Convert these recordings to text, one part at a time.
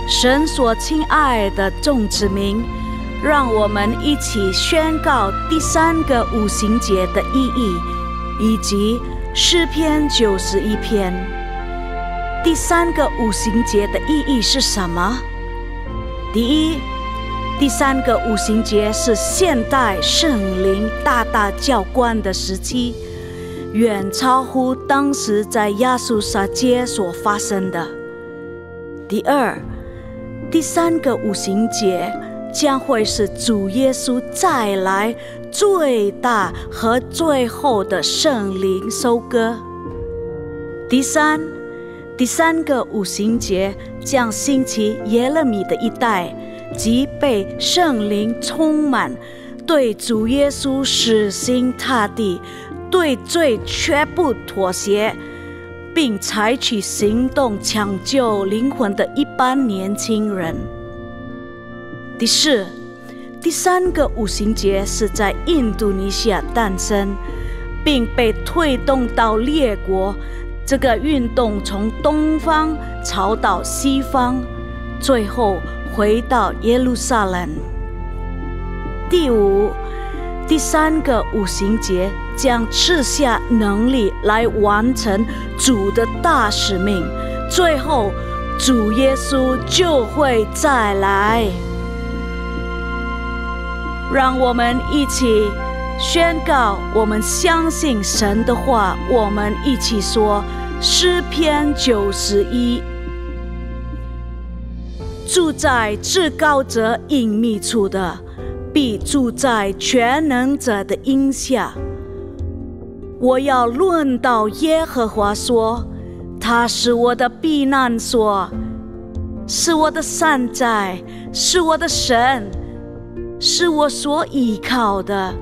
神所亲爱的众子民，让我们一起宣告第3个五旬节的意义，以及诗篇91篇。第3个五旬节的意义是什么？第一，第3个五旬节是现代圣灵大大浇灌的时期，远超乎当时在亚述撒街所发生的。第二，第3个五旬节将会是主耶稣再来最大和最后的圣灵收割。第三个五旬节将兴起耶勒米的一代，即被圣灵充满，对主耶稣死心塌地，对罪绝不妥协，并采取行动抢救灵魂的一般年轻人。第四，第3个五旬节是在印度尼西亚诞生，并被推动到列国。这个运动从东方朝到西方，最后回到耶路撒冷。第五，第3个五旬节将赐下能力来完成主的大使命，最后主耶稣就会再来。让我们一起宣告，我们相信神的话。我们一起说诗篇91：住在至高者隐秘处的，必住在全能者的荫下。我要论到耶和华说，他是我的避难所，是我的山寨，是我的神，是我所依靠的。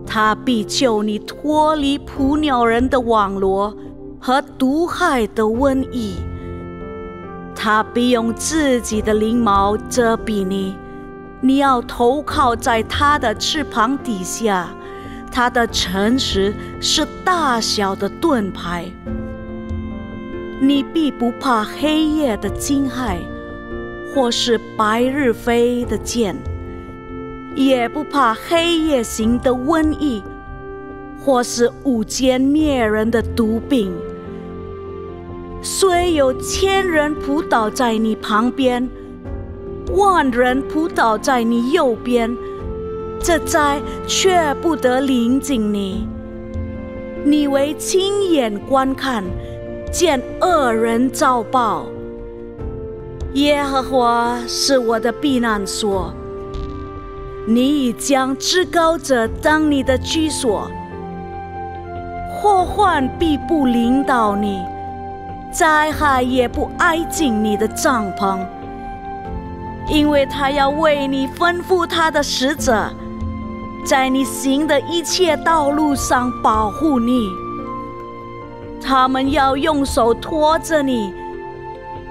他必救你脱离捕鸟人的网罗和毒害的瘟疫。他必用自己的翎毛遮蔽你，你要投靠在他的翅膀底下。他的诚实是大小的盾牌。你必不怕黑夜的惊骇，或是白日飞的箭，也不怕黑夜行的瘟疫，或是午间灭人的毒病。虽有1000人扑倒在你旁边，10000人扑倒在你右边，这灾却不得临近你。你为亲眼观看，见恶人遭报。耶和华是我的避难所，你已将至高者当你的居所。祸患必不临到你，灾害也不挨近你的帐篷，因为他要为你吩咐他的使者，在你行的一切道路上保护你。他们要用手托着你，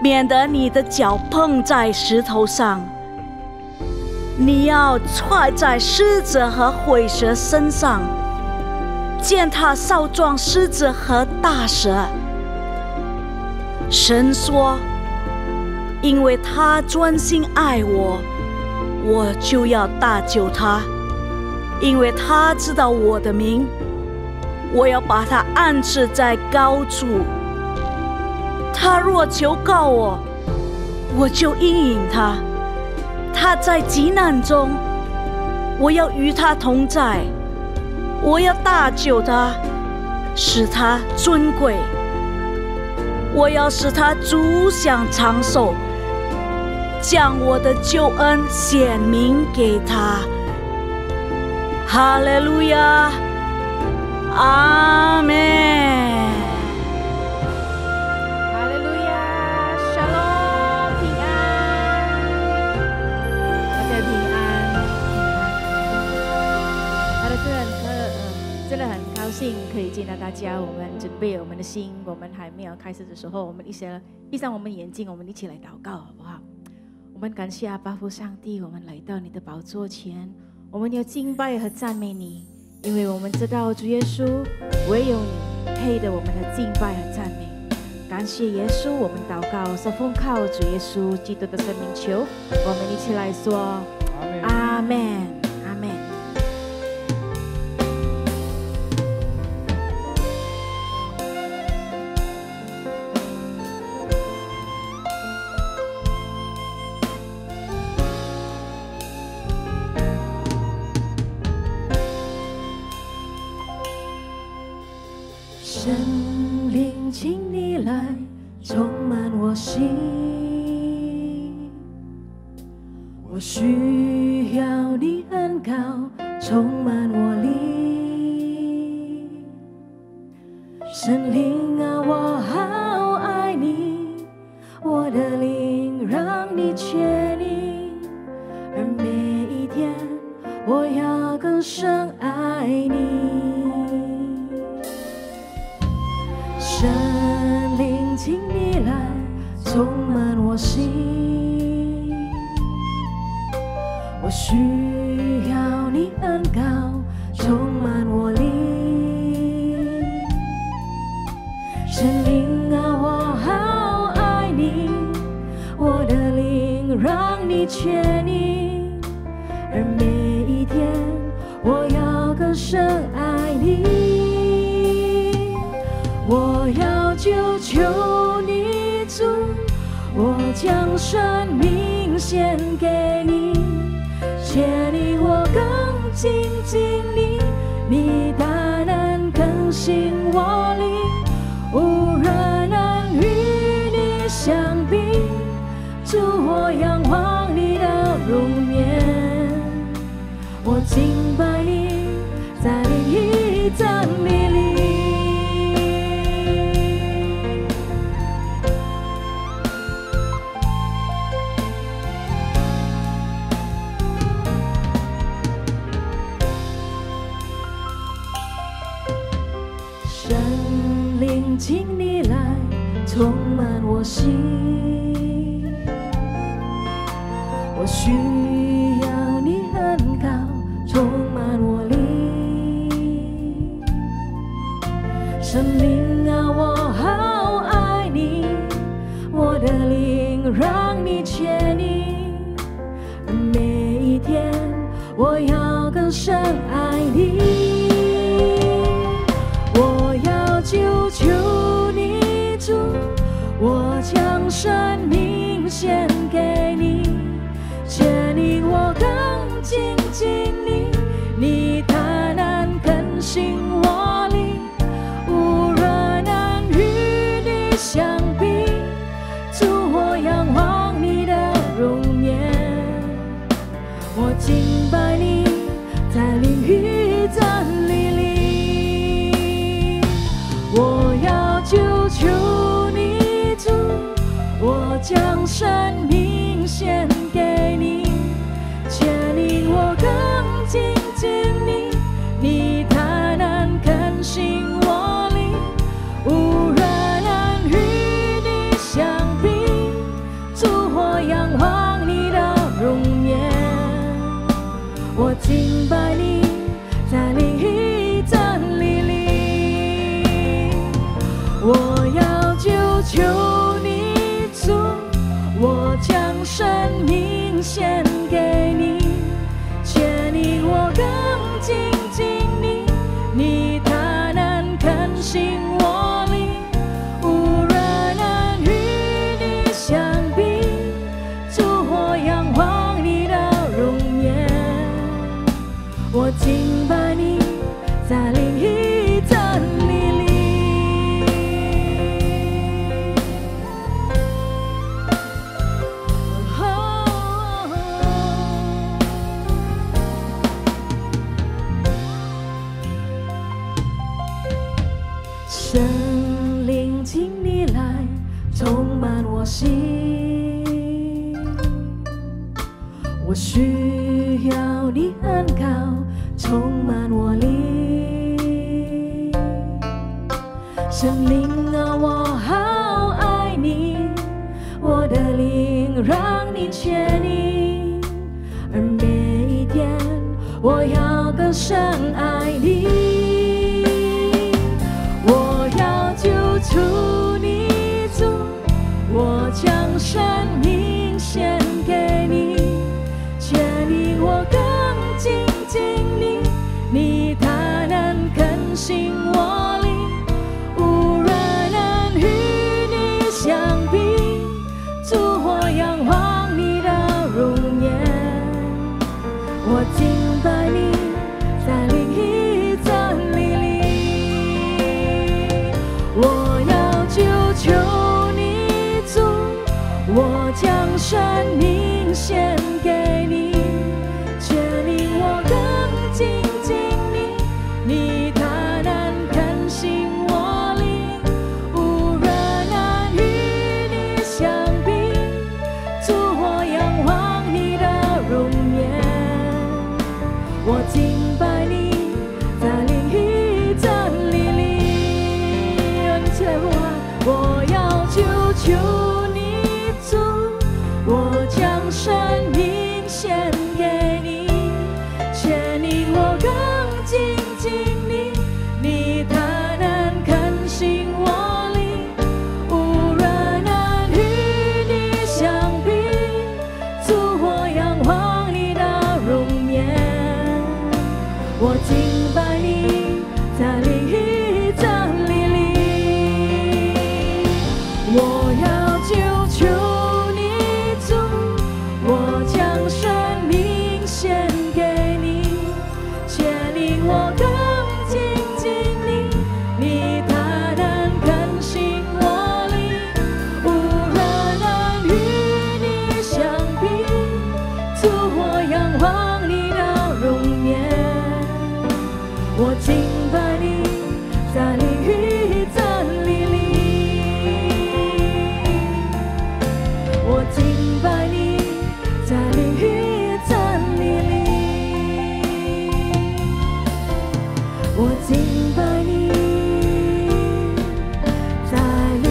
免得你的脚碰在石头上。你要踹在狮子和虺蛇身上，践踏少壮狮子和大蛇。神说，因为他专心爱我，我就要搭救他。因为他知道我的名，我要把他安置在高处。他若求告我，我就应允他。他在急难中，我要与他同在。我要搭救他，使他尊贵。我要使他足享长寿，将我的救恩显明给他。哈利路亚，阿们。哈利路亚，沙龙，平安，大家平安。好的，真的很高兴可以见到大家。我们准备我们的心，我们还没有开始的时候，我们一起闭上我们眼睛，我们一起来祷告，好不好？我们感谢阿爸父上帝，我们来到你的宝座前，我们要敬拜和赞美你，因为我们知道主耶稣唯有你配得我们的敬拜和赞美。感感谢耶稣，我们祷告是奉靠主耶稣基督的生命求，我们一起来说阿们，阿们。神灵，请你来充满我心，我需要你恩膏充满我灵。神灵啊，我好爱你，我的灵让你确定，而每一天我要更深爱你。神灵，请你来充满我心，我需要你恩膏充满我灵。神灵啊，我好爱你，我的灵让你确定，而每一天我要更深爱你。我要就求你主，我将生命献给你，且令我更亲近你，你大能更新我灵，无人能与你相比。主，我仰望你的容颜，我敬拜你，在灵与真理里。请你来充满我心，我需要你恩膏充满我灵。神灵啊，我好爱你，我的灵让你确定，而每一天我要更深爱你。我要就求你主，我将生命献给你，且令我更亲近你，你大能更新我灵，无人能与你相比。主，我仰望你的容颜，我敬拜你，在灵与真理里。我要就求你主，我将生命献给你，且令我更亲近你，你大能更新我灵，无人能与你相比。主，我仰望你的容颜，我敬拜你，在灵与真理里。我要就求你主，我将生命献给你，且令我更亲近你，你大能更新我灵，无人能与你相比。主，我仰望你的容颜，我敬拜你，在灵与真理里。神灵，请你来充满我心，我需要你恩膏充满我灵。神灵啊，我好爱你，我的灵让你确定，而每一天我要更深爱你。我要就求你我将生命献给你，且令我更亲近你。你大能更新我灵，无人能与你相比。主，我仰望你的容颜，我敬拜你，在灵与真理里。你起来呼喊，我要求求你主，我将生命献给你，且令我更亲近你。你大能更新我灵，无人能与你相比。主，我仰望你的容颜，我敬拜你，在灵与真理里。我要求求你主，我将生命献给你，且令我更亲近你。你大能更新我灵，无人能与你相比。主，我仰望你的容颜，我敬拜你，在灵与真理里。我敬拜你，在灵与真理里。我敬拜你，在灵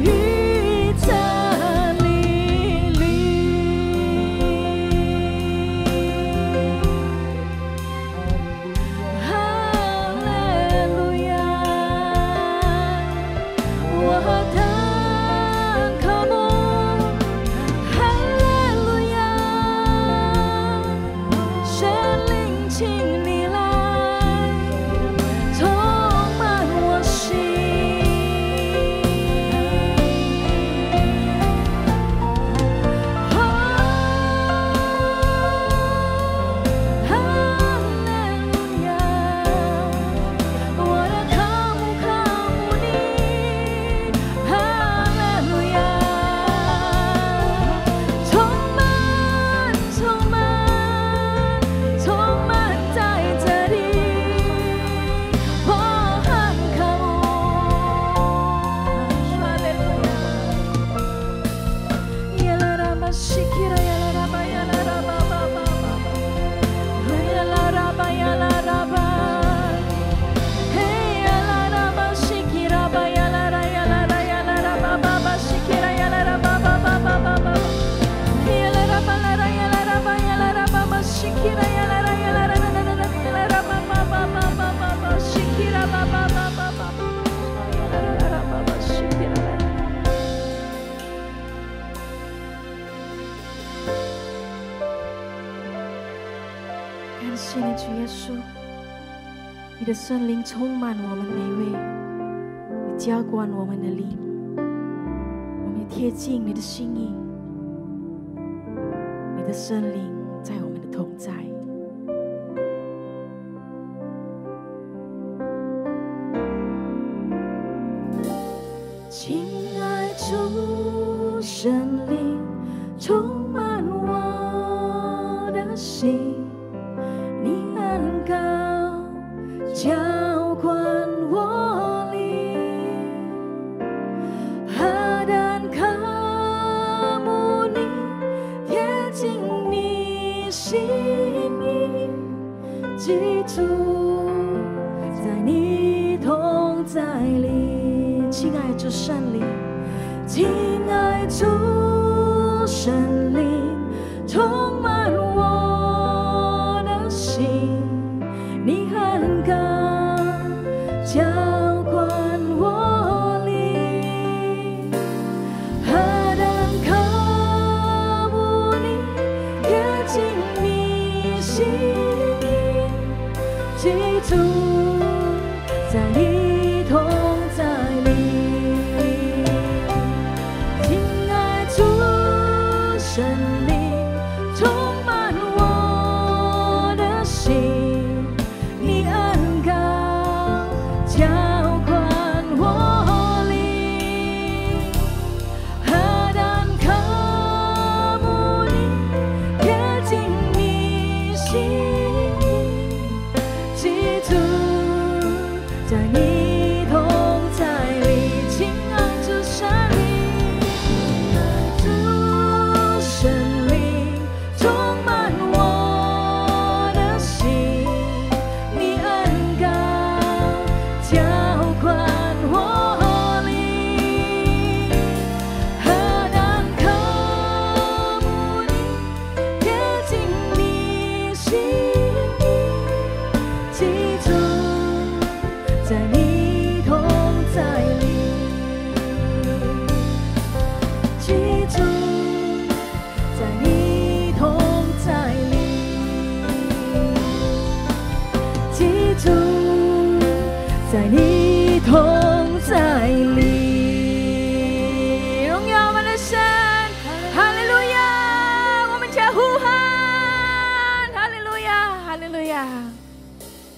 与真理里。哈利路亚，我的渴慕。哈利路亚，神灵，请你来，充满我心。哈利路亚，我的渴慕你，哈利路亚。充满在这里，我很渴慕。哈利路亚，耶拉拉巴西基拉耶拉拉巴耶拉拉巴巴巴巴，耶拉拉巴耶拉拉巴，嘿耶拉拉巴西基拉巴耶拉拉耶拉拉耶拉拉巴巴巴西基拉耶拉拉巴巴巴巴巴巴。耶拉拉巴拉拉耶拉拉巴耶拉拉巴巴西基拉耶拉拉耶拉拉拉拉拉耶拉拉巴巴巴巴巴巴巴西基拉巴巴巴巴巴耶拉拉巴巴西基拉。感谢你，主耶稣，你的圣灵充满我们每位，你浇灌我们的灵，我们贴近你的心意。你的圣灵在我们的同在，亲爱主，圣灵充满我的心，你恩膏浇灌我灵，何等渴慕你，贴近你心意，记住在你同在里。亲爱主圣灵，亲爱主圣灵，充满我的心，你恩膏浇灌我灵，何等渴慕你，贴近你心意，记住在你同在里。亲爱主圣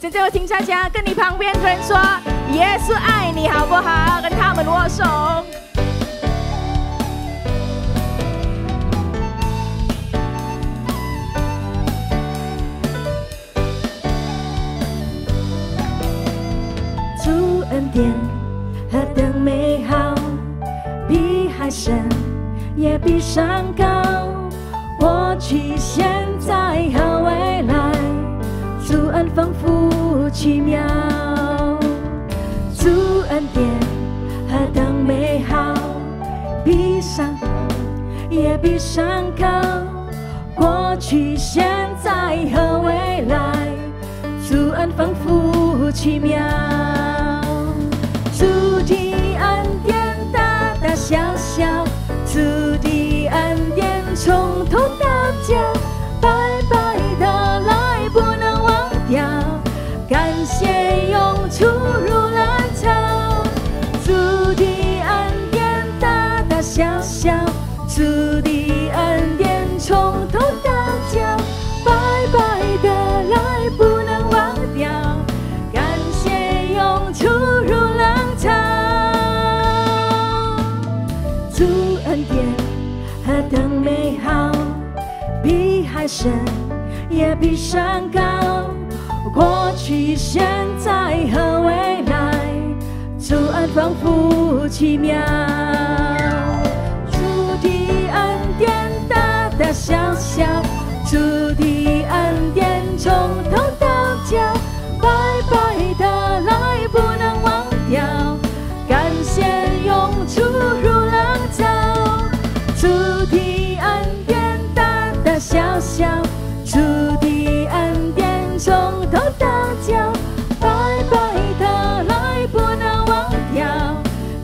现在我请大家跟你旁边的人说，耶稣爱你，好不好？跟他们握手。主恩典何等美好，比海深也比山高，过去、现在和未来，主恩丰富奇妙。主恩典何等美好，比山也比山高，过去、现在和未来，主恩丰富奇妙。主的恩典大大小小，主的恩典从头到脚，白白的来不能忘掉，感谢涌出如浪潮。主的恩典大大小小，主的恩典从头到脚，白白的来不能忘掉，感谢涌出如浪潮。主恩典何等美好，比海深也比山高，过去、现在和未来，主恩丰富奇妙。主的恩典大大小小，主的恩典从头到脚，白白的来不能忘掉，感谢涌出如浪潮。主的恩典大大小小，主的恩典从头到脚，白白的来不能忘掉，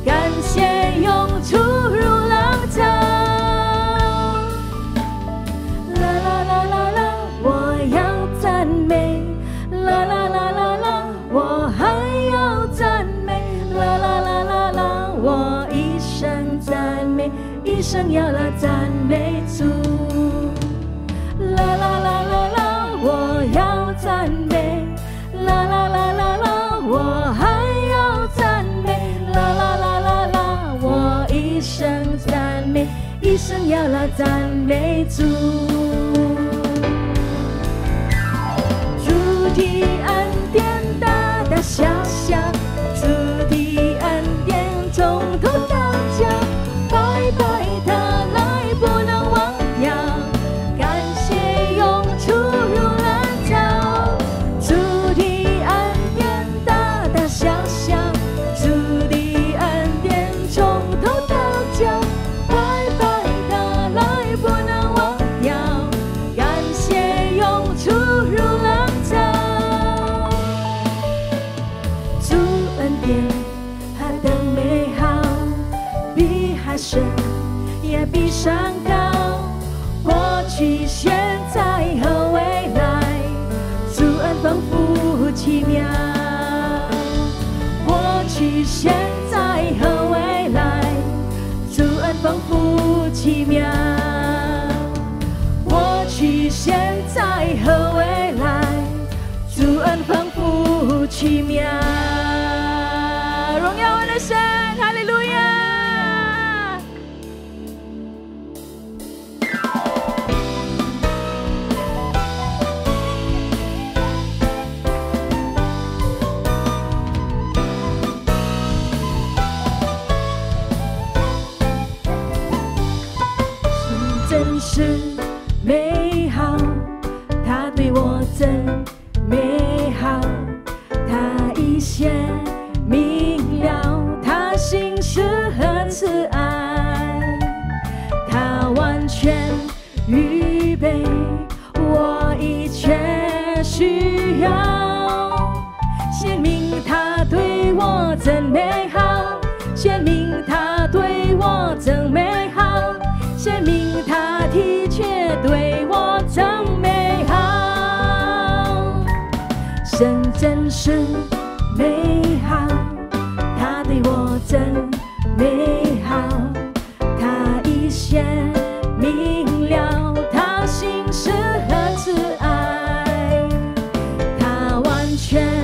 感谢涌出如浪潮。啦啦啦啦啦，我要赞美，啦啦啦啦啦，我还要赞美，啦啦啦啦啦，我一生赞美，一生要来赞美主。啦啦啦啦啦，我要赞美，啦啦啦啦啦，我还要赞美，啦啦啦啦啦，我一生赞美，一生要来赞美主。主的恩典大大小小，主的恩典从头到脚，白白的来不能忘掉，感谢涌出如浪潮。主的恩典大大小小，主的恩典从头到脚，白白的来不能忘掉，感谢涌出如浪潮。主恩典何等美好，比海深也比山高，过去、现在和未来，主恩丰富奇妙。过去、现在和未来，主恩丰富奇妙。过去、现在和未来，主恩丰富奇妙。荣耀我的神，哈利路亚！真是美好，他对我真美好，他一显明了，他心是何慈爱，他完全预备我一切需要，显明他对我真美好，显明他对我真美好，显明他的确对我真美好。神真是美好，他对我真美好，他一显明了，他心是何慈爱，他完全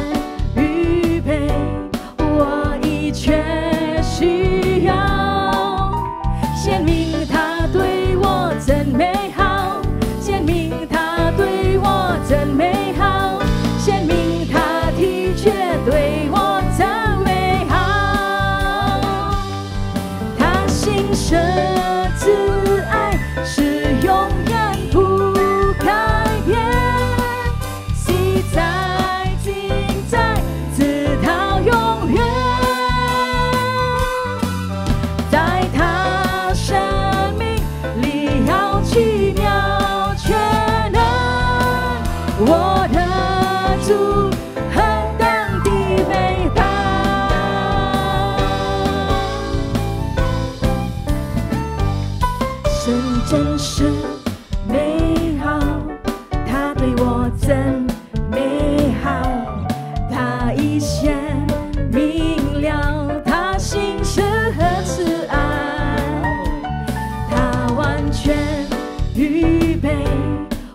神真是美好，他对我真美好，他已显明了他心是何慈爱，他完全预备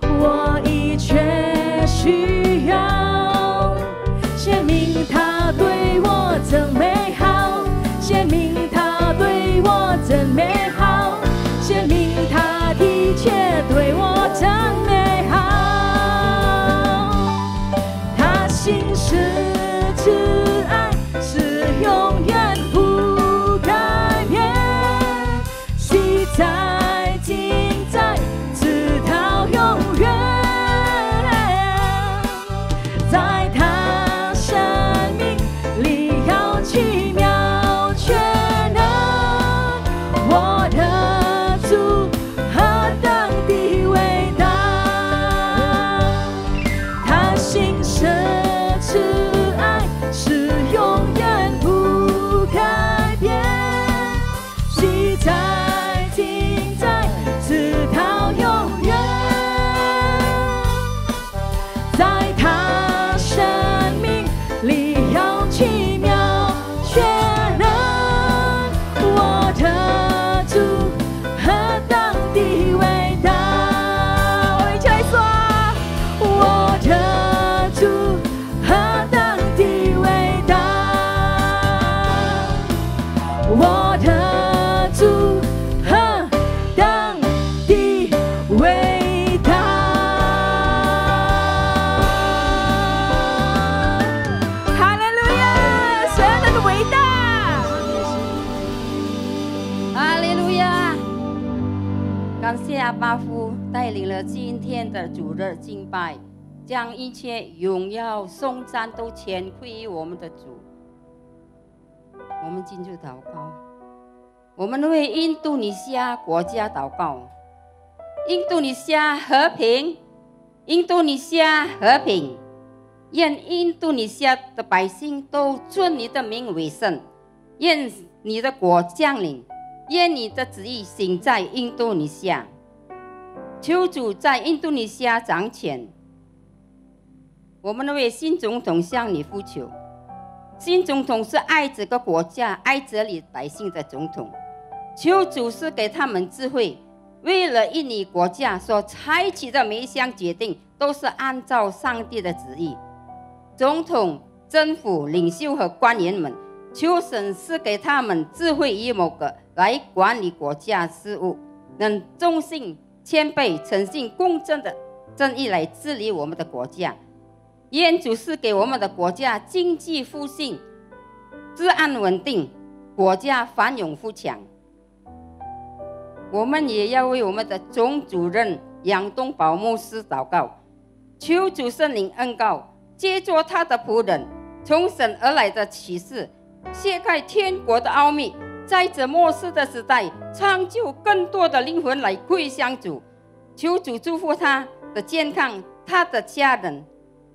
我一切需要，显明他对我真美好，显明他对我真美好，显明他的一切对我真美好，他心是慈爱，是永远不改变，昔在今在直到永远，在他生命里有奇妙全能，我的主何等的伟大，他心是慈爱，是永远不改变，昔在今在直到永远，在他生命里有奇妙全能，我的主何等的伟大，我们一起来说，我的主何等的伟大，我的主何等的伟大，哈利路亚，神的伟大。哈利路亚！感谢阿爸父带领了今天的主日敬拜，将一切荣耀颂赞都全归于我们的主。我们进入祷告，我们为印度尼西亚国家祷告。印度尼西亚和平，印度尼西亚和平，愿印度尼西亚的百姓都尊你的名为圣，愿你的国降临，愿你的旨意行在印度尼西亚。求主在印度尼西亚掌权。我们为新总统向你呼求，新总统是爱这个国家、爱这里百姓的总统。求主是给他们智慧，为了印尼国家所采取的每一项决定，都是按照上帝的旨意。总统、政府领袖和官员们，求神赐给他们智慧与谋格来管理国家事务，能忠信、谦卑、诚信、公正的正义来治理我们的国家。愿主赐给我们的国家经济复兴、治安稳定，国家繁荣富强。我们也要为我们的总主任杨东宝牧师祷告，求主圣灵恩膏，借助他的仆人从神而来的启示，揭开天国的奥秘，在这末世的时代，成就更多的灵魂来归向主。求主祝福他的健康，他的家人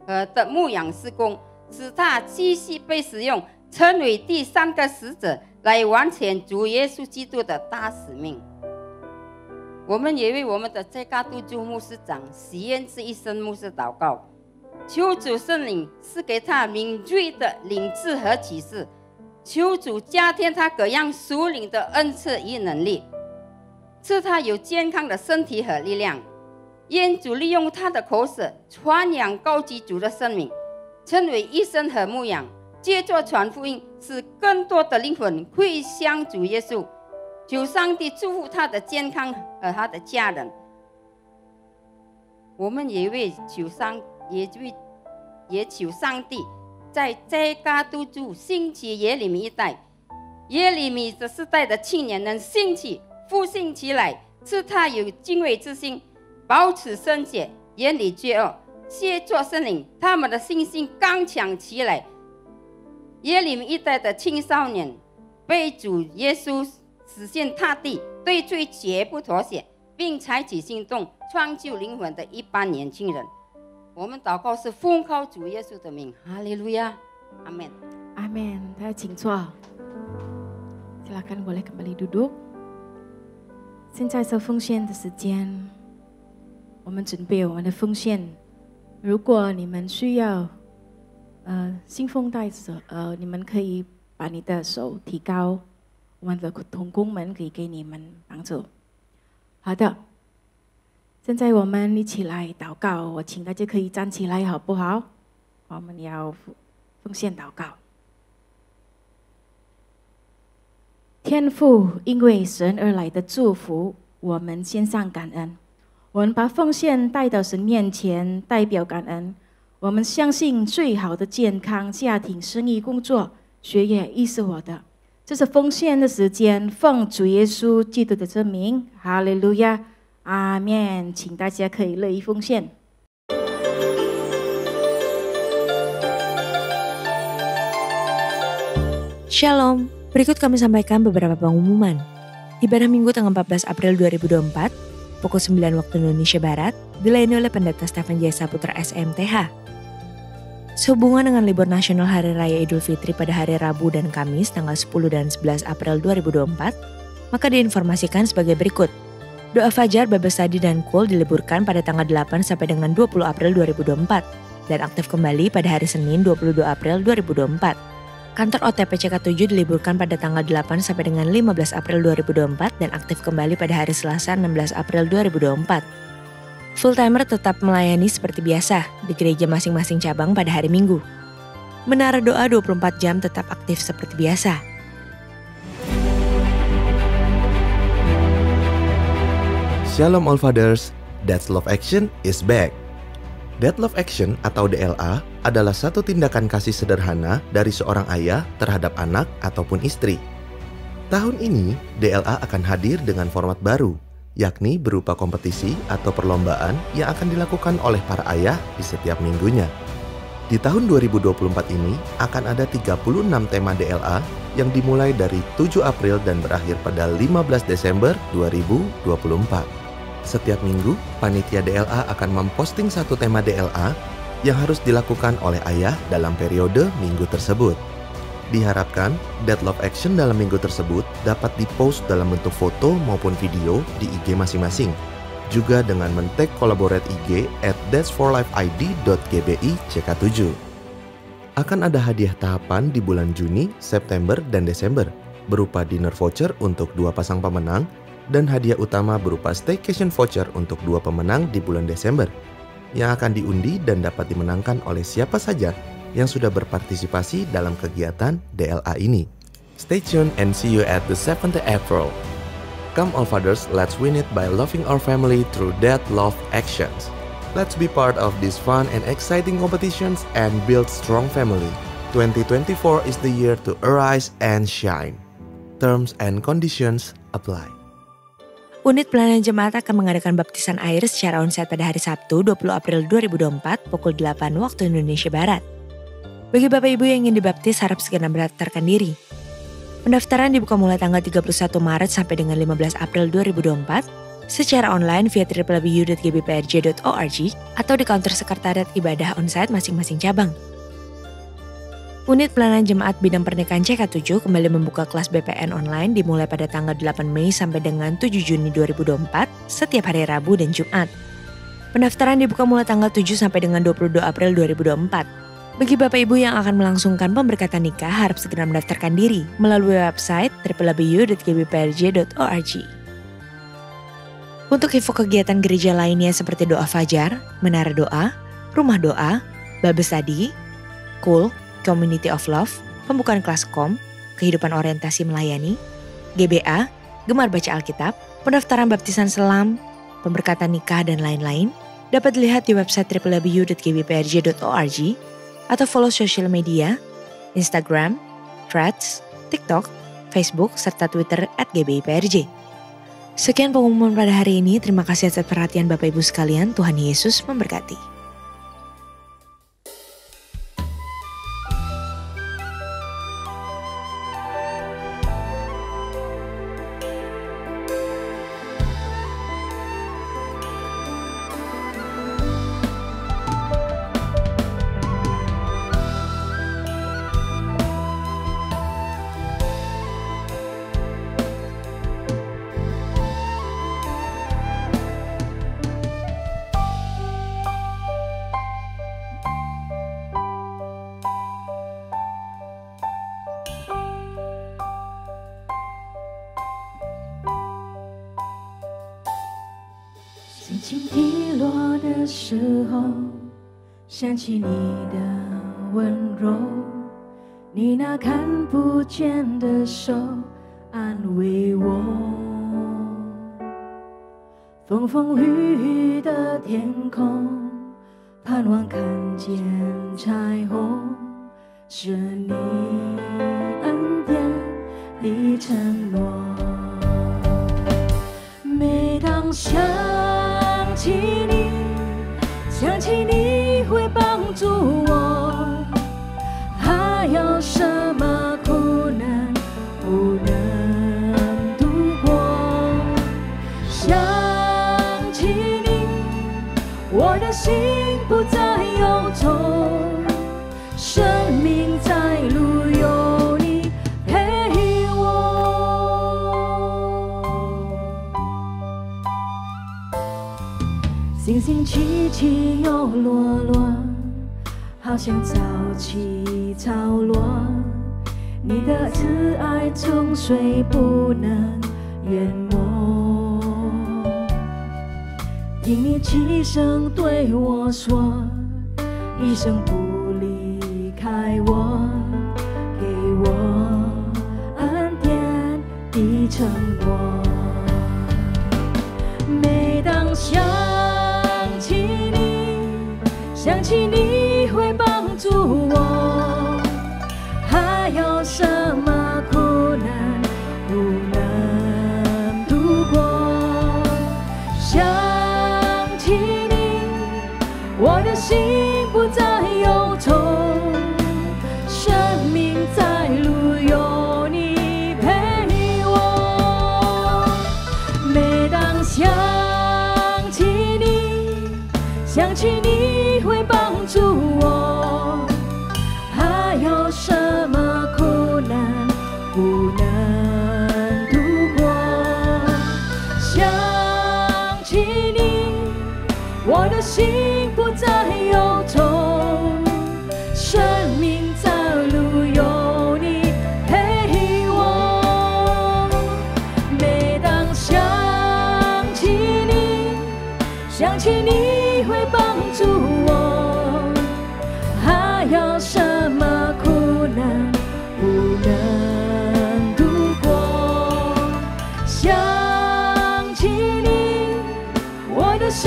和的牧养事工，使他继续被使用，成为第三个使者，来完成主耶稣基督的大使命。我们也为我们的在加督主牧师长许愿之一生牧师祷告，求主圣灵赐给他敏锐的领智和启示，求主加添他各样属灵的恩赐与能力，赐他有健康的身体和力量。愿主利用他的口舌传扬高举主的生命，成为医生和牧养，借着传福音，使更多的灵魂归向主耶稣。求上帝祝福他的健康和他的家人。我们也求上帝在加督主兴起耶利米一代，耶利米这世代的青年能兴起复兴起来，赐他有敬畏之心，保持圣洁，远离罪恶，谢作圣灵，他们的信心刚强起来。耶利米一代的青少年被主耶稣实现踏地，对罪绝不妥协，并采取行动创救灵魂的一般年轻人。我们祷告是奉靠主耶稣的名，哈利路亚，阿门。阿门。大家请坐，silakan boleh kembali duduk. 现在是奉献的时间，我们准备我们的奉献。如果你们需要信奉带着，你们可以把你的手提高，我们的同工们可以给你们帮助。好的，现在我们一起来祷告，我请大家可以站起来，好不好？我们要奉献祷告。天父，因为神而来的祝福，我们献上感恩。我们把奉献带到神面前，代表感恩。我们相信最好的健康、家庭、生意、工作、学业，亦是我的。这是奉献的时间，奉主耶稣基督的真名，哈利路亚，阿们。请大家可以乐意奉献。Shalom, berikut kami sampaikan beberapa pengumuman. Ibadah Minggu tanggal 14 April 2024, pukul 9 waktu Indonesia Barat, dilayani oleh Pendeta Stephen J. Saputra SMTH. Sehubungan dengan libur nasional Hari Raya Idul Fitri pada hari Rabu dan Kamis tanggal 10 dan 11 April 2024, maka diinformasikan sebagai berikut. Doa Fajar, Bible Study, dan Kul diliburkan pada tanggal 8 sampai dengan 20 April 2024 dan aktif kembali pada hari Senin 22 April 2024. Kantor OTP CK7 diliburkan pada tanggal 8 sampai dengan 15 April 2024 dan aktif kembali pada hari Selasa 16 April 2024. Full timer tetap melayani seperti biasa di gereja masing-masing cabang pada hari Minggu. Menara doa 24 jam tetap aktif seperti biasa. Shalom All Fathers, That's Love Action is back. That Love Action atau DLA adalah satu tindakan kasih sederhana dari seorang ayah terhadap anak ataupun istri. Tahun ini, DLA akan hadir dengan format baru, yakni berupa kompetisi atau perlombaan yang akan dilakukan oleh para ayah di setiap minggunya. Di tahun 2024 ini akan ada 36 tema DLA yang dimulai dari 7 April dan berakhir pada 15 Desember 2024. Setiap minggu, panitia DLA akan memposting satu tema DLA yang harus dilakukan oleh ayah dalam periode minggu tersebut. Diharapkan, That Love Action dalam minggu tersebut dapat dipost dalam bentuk foto maupun video di IG masing-masing. Juga dengan men-tag collaborate IG @thatsforlifeid.gbi.ck7. Akan ada hadiah tahapan di bulan Juni, September, dan Desember, berupa dinner voucher untuk 2 pasang pemenang, dan hadiah utama berupa staycation voucher untuk 2 pemenang di bulan Desember yang akan diundi dan dapat dimenangkan oleh siapa saja yang sudah berpartisipasi dalam kegiatan DLA ini. Stay tuned and see you at the 7th April. Come All Fathers, let's win it by loving our family through That Love Actions. Let's be part of these fun and exciting competitions and build strong family. 2024 is the year to arise and shine. Terms and conditions apply. Unit Pelayanan Jemaat akan mengadakan baptisan air secara onsite pada hari Sabtu 20 April 2024 pukul 8 waktu Indonesia Barat. Bagi Bapak Ibu yang ingin dibaptis harap segera mendaftarkan diri. Pendaftaran dibuka mulai tanggal 31 Maret sampai dengan 15 April 2024 secara online via www.gbprj.org atau di counter sekretariat ibadah onsite masing-masing cabang. Unit Pelayanan Jemaat Bidang Pernikahan CK7 kembali membuka kelas BPN online dimulai pada tanggal 8 Mei sampai dengan 7 Juni 2024 setiap hari Rabu dan Jumat. Pendaftaran dibuka mulai tanggal 7 sampai dengan 22 April 2024. Bagi Bapak Ibu yang akan melangsungkan pemberkatan nikah harap segera mendaftarkan diri melalui website www.gbprj.org. Untuk info kegiatan gereja lainnya seperti doa fajar, menara doa, rumah doa, Bible Study, Kul, Community of Love, pembukaan kelas KOM, kehidupan orientasi melayani, GBA, gemar baca Alkitab, pendaftaran baptisan selam, pemberkatan nikah, dan lain-lain dapat dilihat di website www.gbprj.org atau follow sosial media, Instagram, Threads, TikTok, Facebook, serta Twitter @GBIPRJ. Sekian pengumuman pada hari ini, terima kasih atas perhatian Bapak Ibu sekalian, Tuhan Yesus memberkati. 心情低落的时候，想起你的温柔，你那看不见的手安慰我。风风雨雨的天空，盼望看见彩虹，是你恩典的承诺。每当想起你，想起你会帮助我，还有什么苦难不能度过？想起你，我的心不再忧愁，生命在路有你陪我。星星起起又落落，好像潮起潮落，你的慈爱从水不能淹没。听你轻声对我说，一生不离开我，给我恩典的承诺。每当想起你，想起你会帮助我，还有什么苦难不能度过？想起你，我的心不再忧愁，生命在路有你陪我。每当想起你，想起你会帮助我，还有什么苦难不能度过？想起你，我的心不再忧愁，生命在路有你陪我。每当想起你，想起你会帮助我，还有什么苦难不能度过？想起你，我的心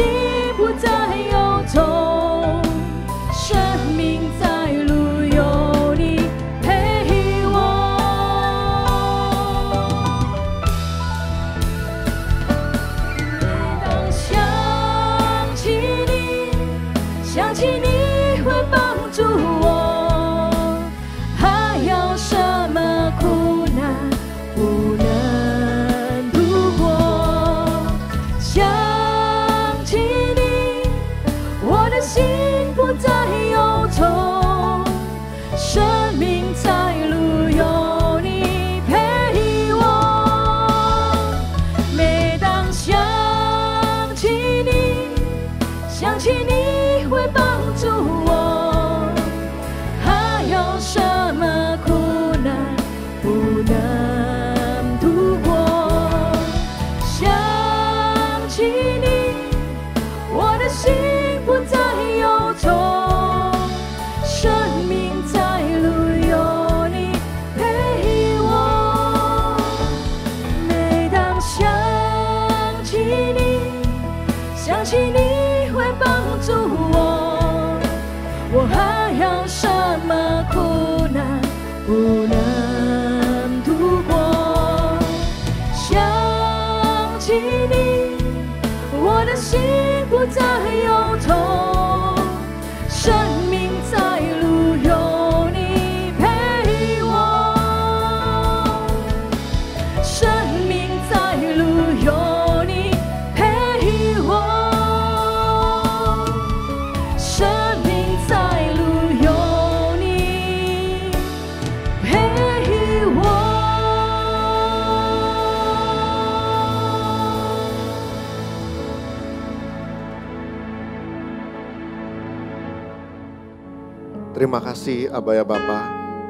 不再忧愁，生命在路有你陪我。每当想起你，想起你会帮助我，还有什么苦难不能度过？想起你，我的心不再忧愁，生命在路有你陪我。每当想起你，想起你会帮助我，还有什么苦难不能度过？想起你，我的心不再忧愁，生命在路有你陪我。每当想起你，想起你会帮助我，我还有什么苦难不能度过？想起你，我的心不再忧愁，生命在路有你陪我。生命在路有你陪我，生命在路有你陪我。Terima kasih Aba ya Bapa,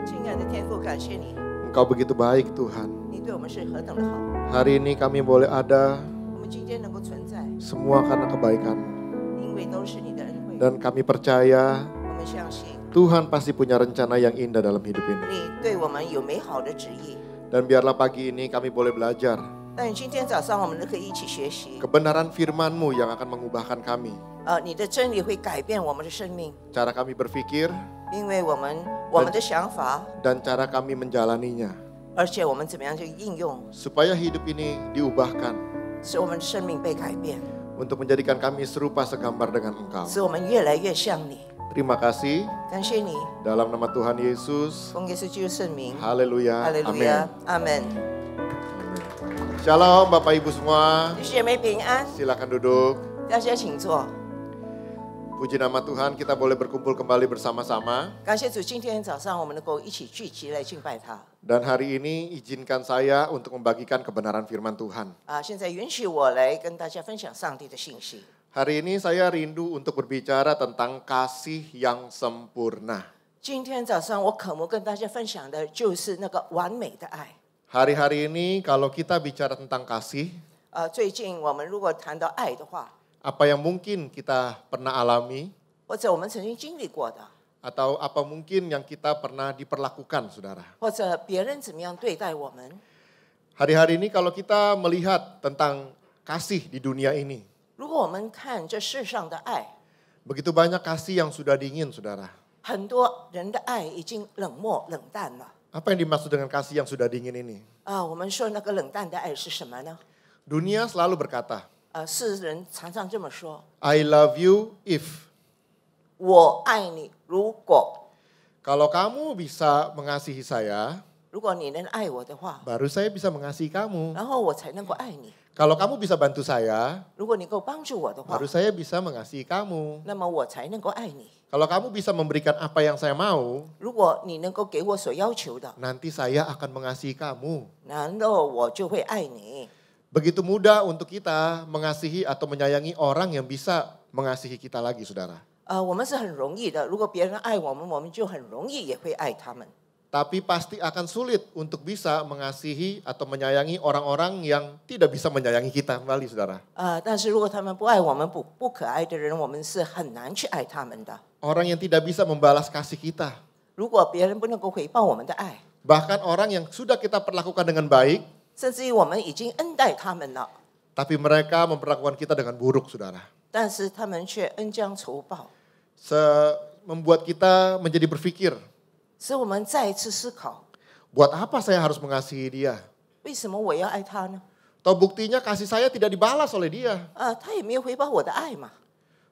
亲爱的天父，感谢你， Engkau begitu baik Tuhan. 你对我们是何等的好。 Hari ini kami boleh ada 我们今天能够存在， semua karena kebaikan. 因为都是你的恩惠。 Dan kami percaya 我们相信 Tuhan pasti punya rencana yang indah dalam hidup ini. 你对我们有美好的旨意。 Dan biarlah pagi ini kami boleh belajar 但今天早上我们都可以一起学习， kebenaran firman-Mu yang akan mengubahkan kami. 你的真理会改变我们的生命， Cara kami berpikir 因为我们的想法， dan cara kami menjalaninya. 而且我们怎么样去应用， Supaya hidup ini diubahkan 使我们的生命被改变， untuk menjadikan kami serupa segambar dengan Engkau. 使我们越来越像你。 Terima kasih 感谢你， dalam nama Tuhan Yesus. 奉耶稣基督圣名， Haleluya. 哈利路 Amin. 亚，阿门。 Shalom Bapak Ibu semua. 弟兄姐妹平安， Silakan duduk. 大家请坐。 Puji nama Tuhan, kita boleh berkumpul kembali bersama-sama. 感谢主，今天早上我们能够一起聚集来敬拜他。 Dan hari ini izinkan saya untuk membagikan kebenaran firman Tuhan. 现在允许我来跟大家分享上帝的信息。 Hari ini saya rindu untuk berbicara tentang kasih yang sempurna. 今天早上我渴慕跟大家分享的就是那个完美的爱。 Hari-hari ini kalau kita bicara tentang kasih, 最近我们如果谈到爱的话， apa yang mungkin kita pernah alami 或者我们曾经经历过的， atau apa mungkin yang kita pernah diperlakukan, saudara. 或者别人怎么样对待我们， Hari-hari ini kalau kita melihat tentang kasih di dunia ini, 如果我们看这世上的爱， begitu banyak kasih yang sudah dingin, saudara. 很多人的爱已经冷漠冷淡了。 Apa yang dimaksud dengan kasih yang sudah dingin ini? 我们说那个冷淡的爱是什么呢？ Dunia selalu berkata, 世人常常这么说： I love you if. 我爱你，如果 Kalau kamu bisa mengasihi saya, 如果你能爱我的话， baru saya bisa mengasihi kamu. 然后我才能够爱你。 Kalau kamu bisa bantu saya, 如果你能够帮助我的话 baru，saya bisa mengasihi kamu. 那么我才能够爱你。 Kalau kamu bisa memberikan apa yang saya mau, 如果你能够给我所要求的， nanti saya akan mengasihi kamu. 然后我就会爱你。 Begitu mudah untuk kita mengasihi atau menyayangi orang yang bisa mengasihi kita lagi, saudara. 我们是很容易的，如果别人爱我们，我们就很容易也会爱他们。 Tapi pasti akan sulit untuk bisa mengasihi atau menyayangi orang-orang yang tidak bisa menyayangi kita kembali, saudara. 但是如果他们不爱我们，不可爱的人，我们是很难去爱他们的。 Orang yang tidak bisa membalas kasih kita. 如果别人不能够回报我们的爱， Bahkan orang yang sudah kita perlakukan dengan baik, 甚至于我们已经恩待他们了， tapi mereka memperlakukan kita dengan buruk, saudara. 但是他们却恩将仇报， Membuat kita menjadi berpikir, 使我们再一次思考， buat apa saya harus mengasihi dia? 为什么我要爱他呢？ Tahu buktinya kasih saya tidak dibalas oleh dia. 他也没有回报我的爱嘛。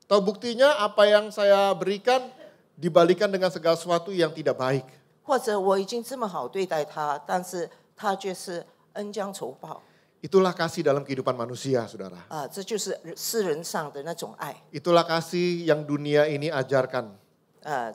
Tahu buktinya apa yang saya berikan dibalikan dengan segala sesuatu yang tidak baik. 或者我已经这么好对待他，但是他却是恩将仇报。 Itulah kasih dalam kehidupan manusia, saudara. 这就是世人上的那种爱。 Itulah kasih yang dunia ini ajarkan.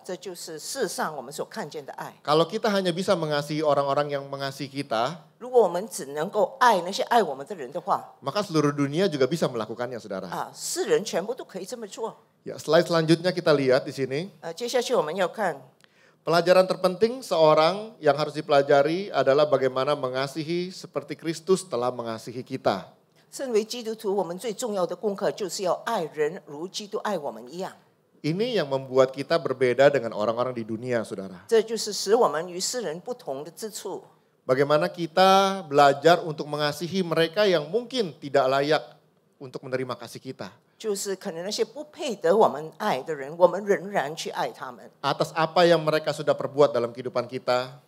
这就是世上我们所看见的爱。 Kalau kita hanya bisa mengasihi orang-orang yang mengasihi kita, 如果我们只能够爱那些爱我们的人的话， maka seluruh dunia juga bisa melakukannya, saudara. 世人全部都可以这么做。 Ya, slide selanjutnya kita lihat di sini. 接下去我们要看 Pelajaran terpenting seorang yang harus dipelajari adalah bagaimana mengasihi seperti Kristus telah mengasihi kita. 身为基督徒，我们最重要的功课就是要爱人如基督爱我们一样。 Ini yang membuat kita berbeda dengan orang-orang di dunia, saudara. 这就是使我们与世人不同的之处。 Bagaimana kita belajar untuk mengasihi mereka yang mungkin tidak layak untuk menerima kasih kita. 就是可能那些不配得我们爱的人，我们仍然去爱他们。 Atas apa yang mereka sudah perbuat dalam kehidupan kita.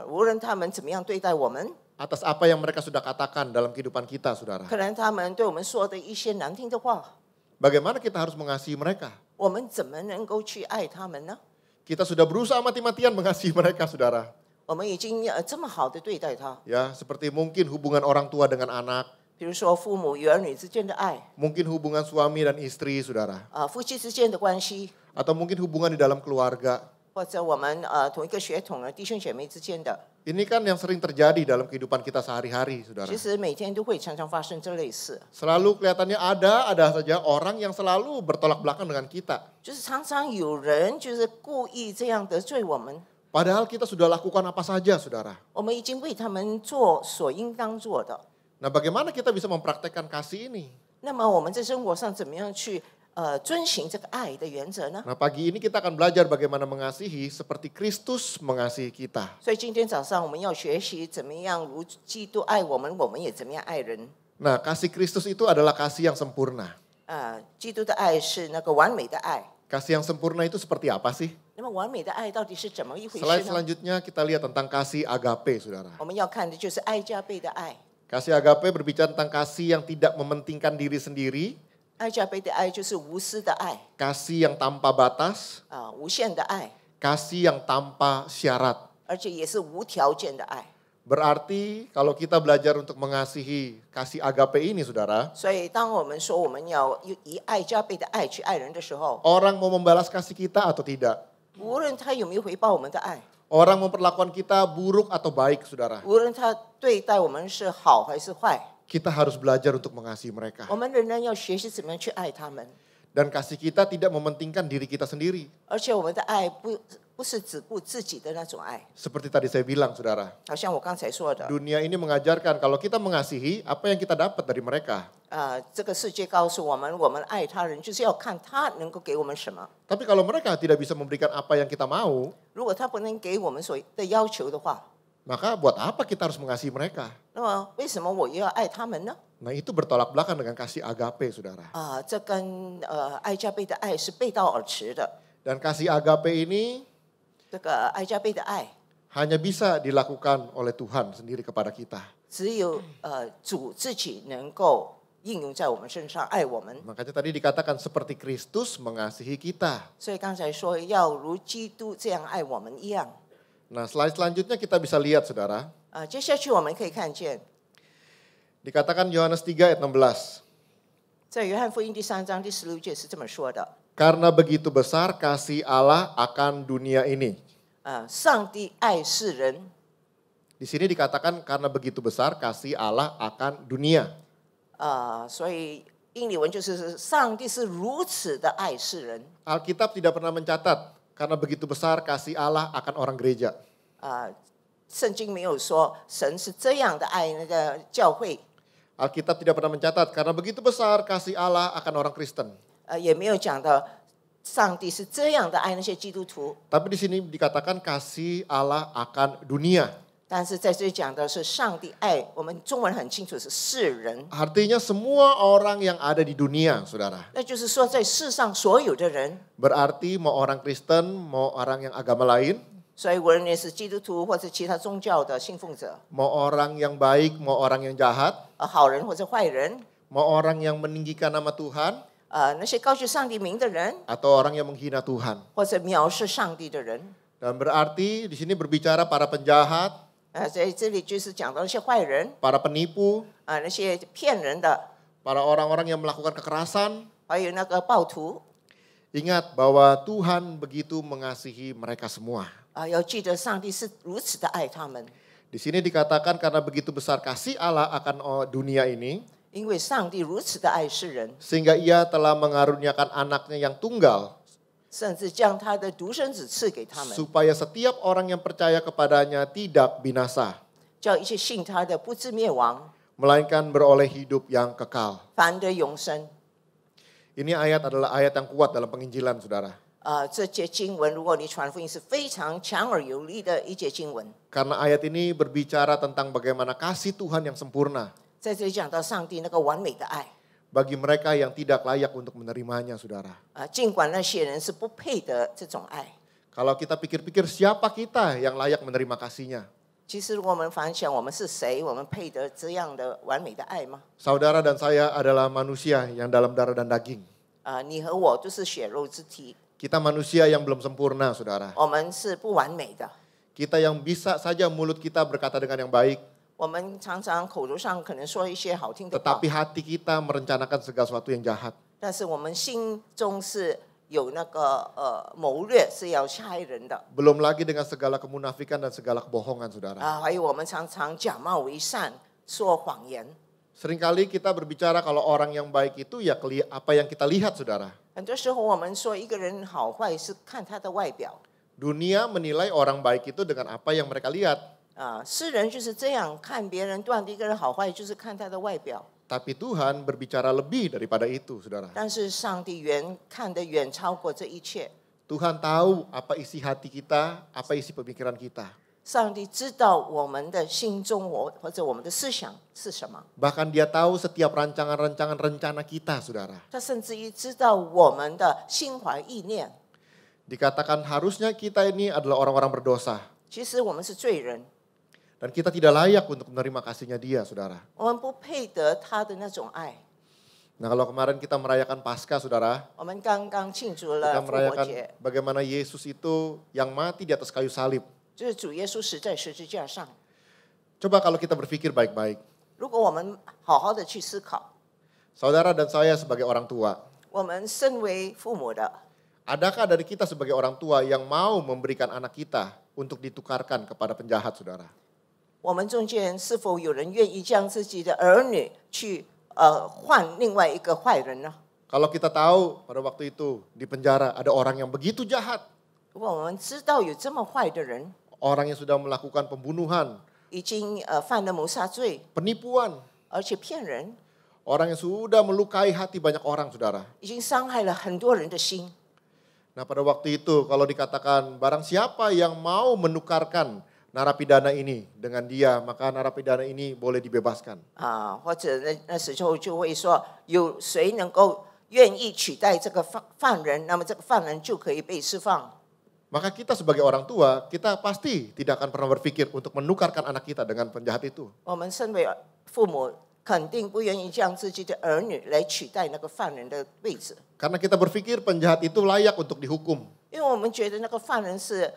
无论他们怎么样对待我们， Atas apa yang mereka sudah katakan dalam kehidupan kita, saudara. 可能他们对我们说的一些难听的话， Bagaimana kita harus mengasihi mereka? 我们怎么能够去爱他们呢？ Kita sudah berusaha mati-matian mengasihi mereka, saudara. 我们已经这么好的对待他， Ya, seperti mungkin hubungan orang tua dengan anak. 比如说父母与儿女之间的爱， Mungkin hubungan suami dan istri, saudara. 夫妻之间的关系， Atau mungkin hubungan di dalam keluarga. 或者我们同一个血统的弟兄姐妹之间的， Ini kan yang sering terjadi dalam kehidupan kita sehari-hari, saudara. 其实每天都会常常发生这类事， Selalu kelihatannya ada saja orang yang selalu bertolak belakang dengan kita. 就是常常有人就是故意这样得罪我们， Padahal kita sudah lakukan apa saja, saudara. 我们已经为他们做所应当做的。 Nah, bagaimana kita bisa mempraktekkan kasih ini? 那么我们在生活上怎么样去遵行这个爱的原则呢？ Nah, pagi ini kita akan belajar bagaimana mengasihi seperti Kristus mengasihi kita. 所以今天早上我们要学习怎么样如基督爱我们，我们也怎么样爱人。 Nah, kasih Kristus itu adalah kasih yang sempurna. 基督的爱是那个完美的爱。 Kasih yang sempurna itu seperti apa sih? 那么完美的爱到底是怎么一回 Slide 事呢？ selanjutnya kita lihat tentang kasih agape, saudara. 我们要看的就是爱加倍的爱。 Kasih agape berbicara tentang kasih yang tidak mementingkan diri sendiri, 爱加倍的爱就是无私的爱， kasih yang tanpa batas, 无限的爱， kasih yang tanpa syarat. 而且也是无条件的爱。 Berarti kalau kita belajar untuk mengasihi kasih agape ini, saudara, 所以当我们说我们要以爱加倍的爱去爱人的时候， orang mau membalas kasih kita atau tidak, 无论他有没有回报我们的爱， orang memperlakukan kita buruk atau baik, saudara, 无论他对待我们是好还是坏， kita harus belajar untuk mengasihi mereka. 我们仍然要学习怎么样去爱他们。 Dan kasih kita tidak mementingkan diri kita sendiri. 而且我们的爱不是只顾自己的那种爱， Seperti tadi saya bilang, saudara, 好像我刚才说的， dunia ini mengajarkan kalau kita mengasihi, apa yang kita dapat dari mereka. 这个世界告诉我们，我们爱他人就是要看他能够给我们什么。 Tapi kalau mereka tidak bisa memberikan apa yang kita mau, 如果他不能给我们所的要求的话， maka buat apa kita harus mengasihi mereka? 那么为什么我又要爱他们呢？ Nah, itu bertolak belakang dengan kasih agape, saudara. 这跟爱加倍的爱是背道而驰的。 Dan kasih agape ini 这个爱加倍的爱， hanya bisa dilakukan oleh Tuhan sendiri kepada kita. 只有主自己能够应用在我们身上，爱我们。 Makanya tadi dikatakan seperti Kristus mengasihi kita. 所以刚才说要如基督这样爱我们一样。 Nah, slide selanjutnya kita bisa lihat, saudara. 接下去我们可以看见， Dikatakan Yohanes 3 ayat 16. 在约翰福音第3章第16节是这么说的： Karena begitu besar kasih Allah akan dunia ini. 上帝爱世人。 Di sini dikatakan karena begitu besar kasih Allah akan dunia. 所以英里文就是上帝是如此的爱世人。 Alkitab tidak pernah mencatat karena begitu besar kasih Allah akan orang gereja. 圣经没有说神是这样的爱那个教会， Alkitab tidak pernah mencatat karena begitu besar kasih Allah akan orang Kristen. 也没有讲到上帝是这样的爱那些基督徒。 Tapi di sini dikatakan kasih Allah akan dunia. 但是在这里讲的是上帝爱，我们中文很清楚是世人， Artinya semua orang yang ada di dunia, saudara. 那就是说在世上所有的人， Berarti mau orang Kristen, mau orang yang agama lain, 所以无论你是基督徒或者其他宗教的信奉者， mau orang yang baik, mau orang yang jahat, 好人或者坏人， mau orang yang meninggikan nama Tuhan, 那些高举上帝名的人， atau orang yang menghina Tuhan. 或者藐视上帝的人， Dan berarti di sini berbicara para penjahat, 在这里就是讲到那些坏人， para penipu, 那些骗人的， para orang-orang yang melakukan kekerasan. 还有那个暴徒， Ingat bahwa Tuhan begitu mengasihi mereka semua. 要记得上帝是如此的爱他们， Di sini dikatakan karena begitu besar kasih Allah akan dunia ini, 因为上帝如此的爱世人， sehingga ia telah mengaruniakan anaknya yang tunggal, 甚至将他的独生子赐给他们， supaya setiap orang yang percaya kepadanya tidak binasa, 叫一切信他的不至灭亡， melainkan beroleh hidup yang kekal. 反得永生。 Ini ayat adalah ayat yang kuat dalam penginjilan, saudara. 这节经文，如果你传福音，是非常强而有力的一节经文。 Karena ayat ini berbicara tentang bagaimana kasih Tuhan yang sempurna 在这里讲到上帝那个完美的爱， bagi mereka yang tidak layak untuk menerimanya, saudara. 尽管那些人是不配得这种爱。 Kalau kita pikir-pikir siapa kita yang layak menerima kasihnya? 其实我们反想，我们是谁？我们配得这样的完美的爱吗？ Saudara dan saya adalah manusia yang dalam darah dan daging. 你和我都是血肉之体， Kita manusia yang belum sempurna, saudara. 我们是不完美的。 Kita yang bisa saja mulut kita berkata dengan yang baik, 我们常常口头上可能说一些好听的话， tetapi hati kita merencanakan segala sesuatu yang jahat. 但是我们心中是有那个谋略，是要害人的。 Belum lagi dengan segala kemunafikan dan segala kebohongan, saudara. 还有我们常常假冒为善，说谎言。 Seringkali kita berbicara kalau orang yang baik itu ya apa yang kita lihat, saudara. 很多时候我们说一个人好坏是看他的外表。 Dunia menilai orang baik itu dengan apa yang mereka lihat. 世人就是这样看别人断定一个人好坏，就是看他的外表。Tapi Tuhan berbicara lebih daripada itu, saudara. 但是上帝看得远超过这一切。 Tuhan tahu apa isi hati kita, apa isi pemikiran kita. 上帝知道我们的心中或者我们的思想是什么， Bahkan dia tahu setiap rancangan-rancangan rencana kita, saudara. 他甚至于知道我们的心怀意念。 Dikatakan harusnya kita ini adalah orang-orang berdosa. 其实我们是罪人， Dan kita tidak layak untuk menerima kasihnya dia, saudara. 我们不配得他的那种爱。 Nah kalau kemarin kita merayakan Paskah, saudara. 我们刚刚庆祝 Kita 了复活 merayakan 节， bagaimana Yesus itu yang mati di atas kayu salib. 就是主耶稣死在十字架上。 Coba kalau kita berpikir baik-baik. 如果我们好好的去思考， Saudara dan saya sebagai orang tua. 我们身为父母的， Adakah dari kita sebagai orang tua yang mau memberikan anak kita untuk ditukarkan kepada penjahat, saudara? 我们中间是否有人愿意将自己的儿女去换另外一个坏人呢？ Kalau kita tahu pada waktu itu di penjara ada orang yang begitu jahat. 如果我们知道有这么坏的人， Orang yang sudah melakukan pembunuhan, 已经犯了谋杀罪， penipuan. 而且骗人， Orang yang sudah melukai hati banyak orang, saudara. 已经伤害了很多人的心。 Nah pada waktu itu kalau dikatakan barang siapa yang mau menukarkan narapidana ini dengan dia, maka narapidana ini boleh dibebaskan. 或者那时候就会说，有谁能够愿意取代这个犯人，那么这个犯人就可以被释放。 Maka kita sebagai orang tua, kita pasti tidak akan pernah berpikir untuk menukarkan anak kita dengan penjahat itu. 我们身为父母，肯定不愿意将自己的儿女来取代那个犯人的位置， Karena kita berpikir penjahat itu layak untuk dihukum. 因为我们觉得那个犯人是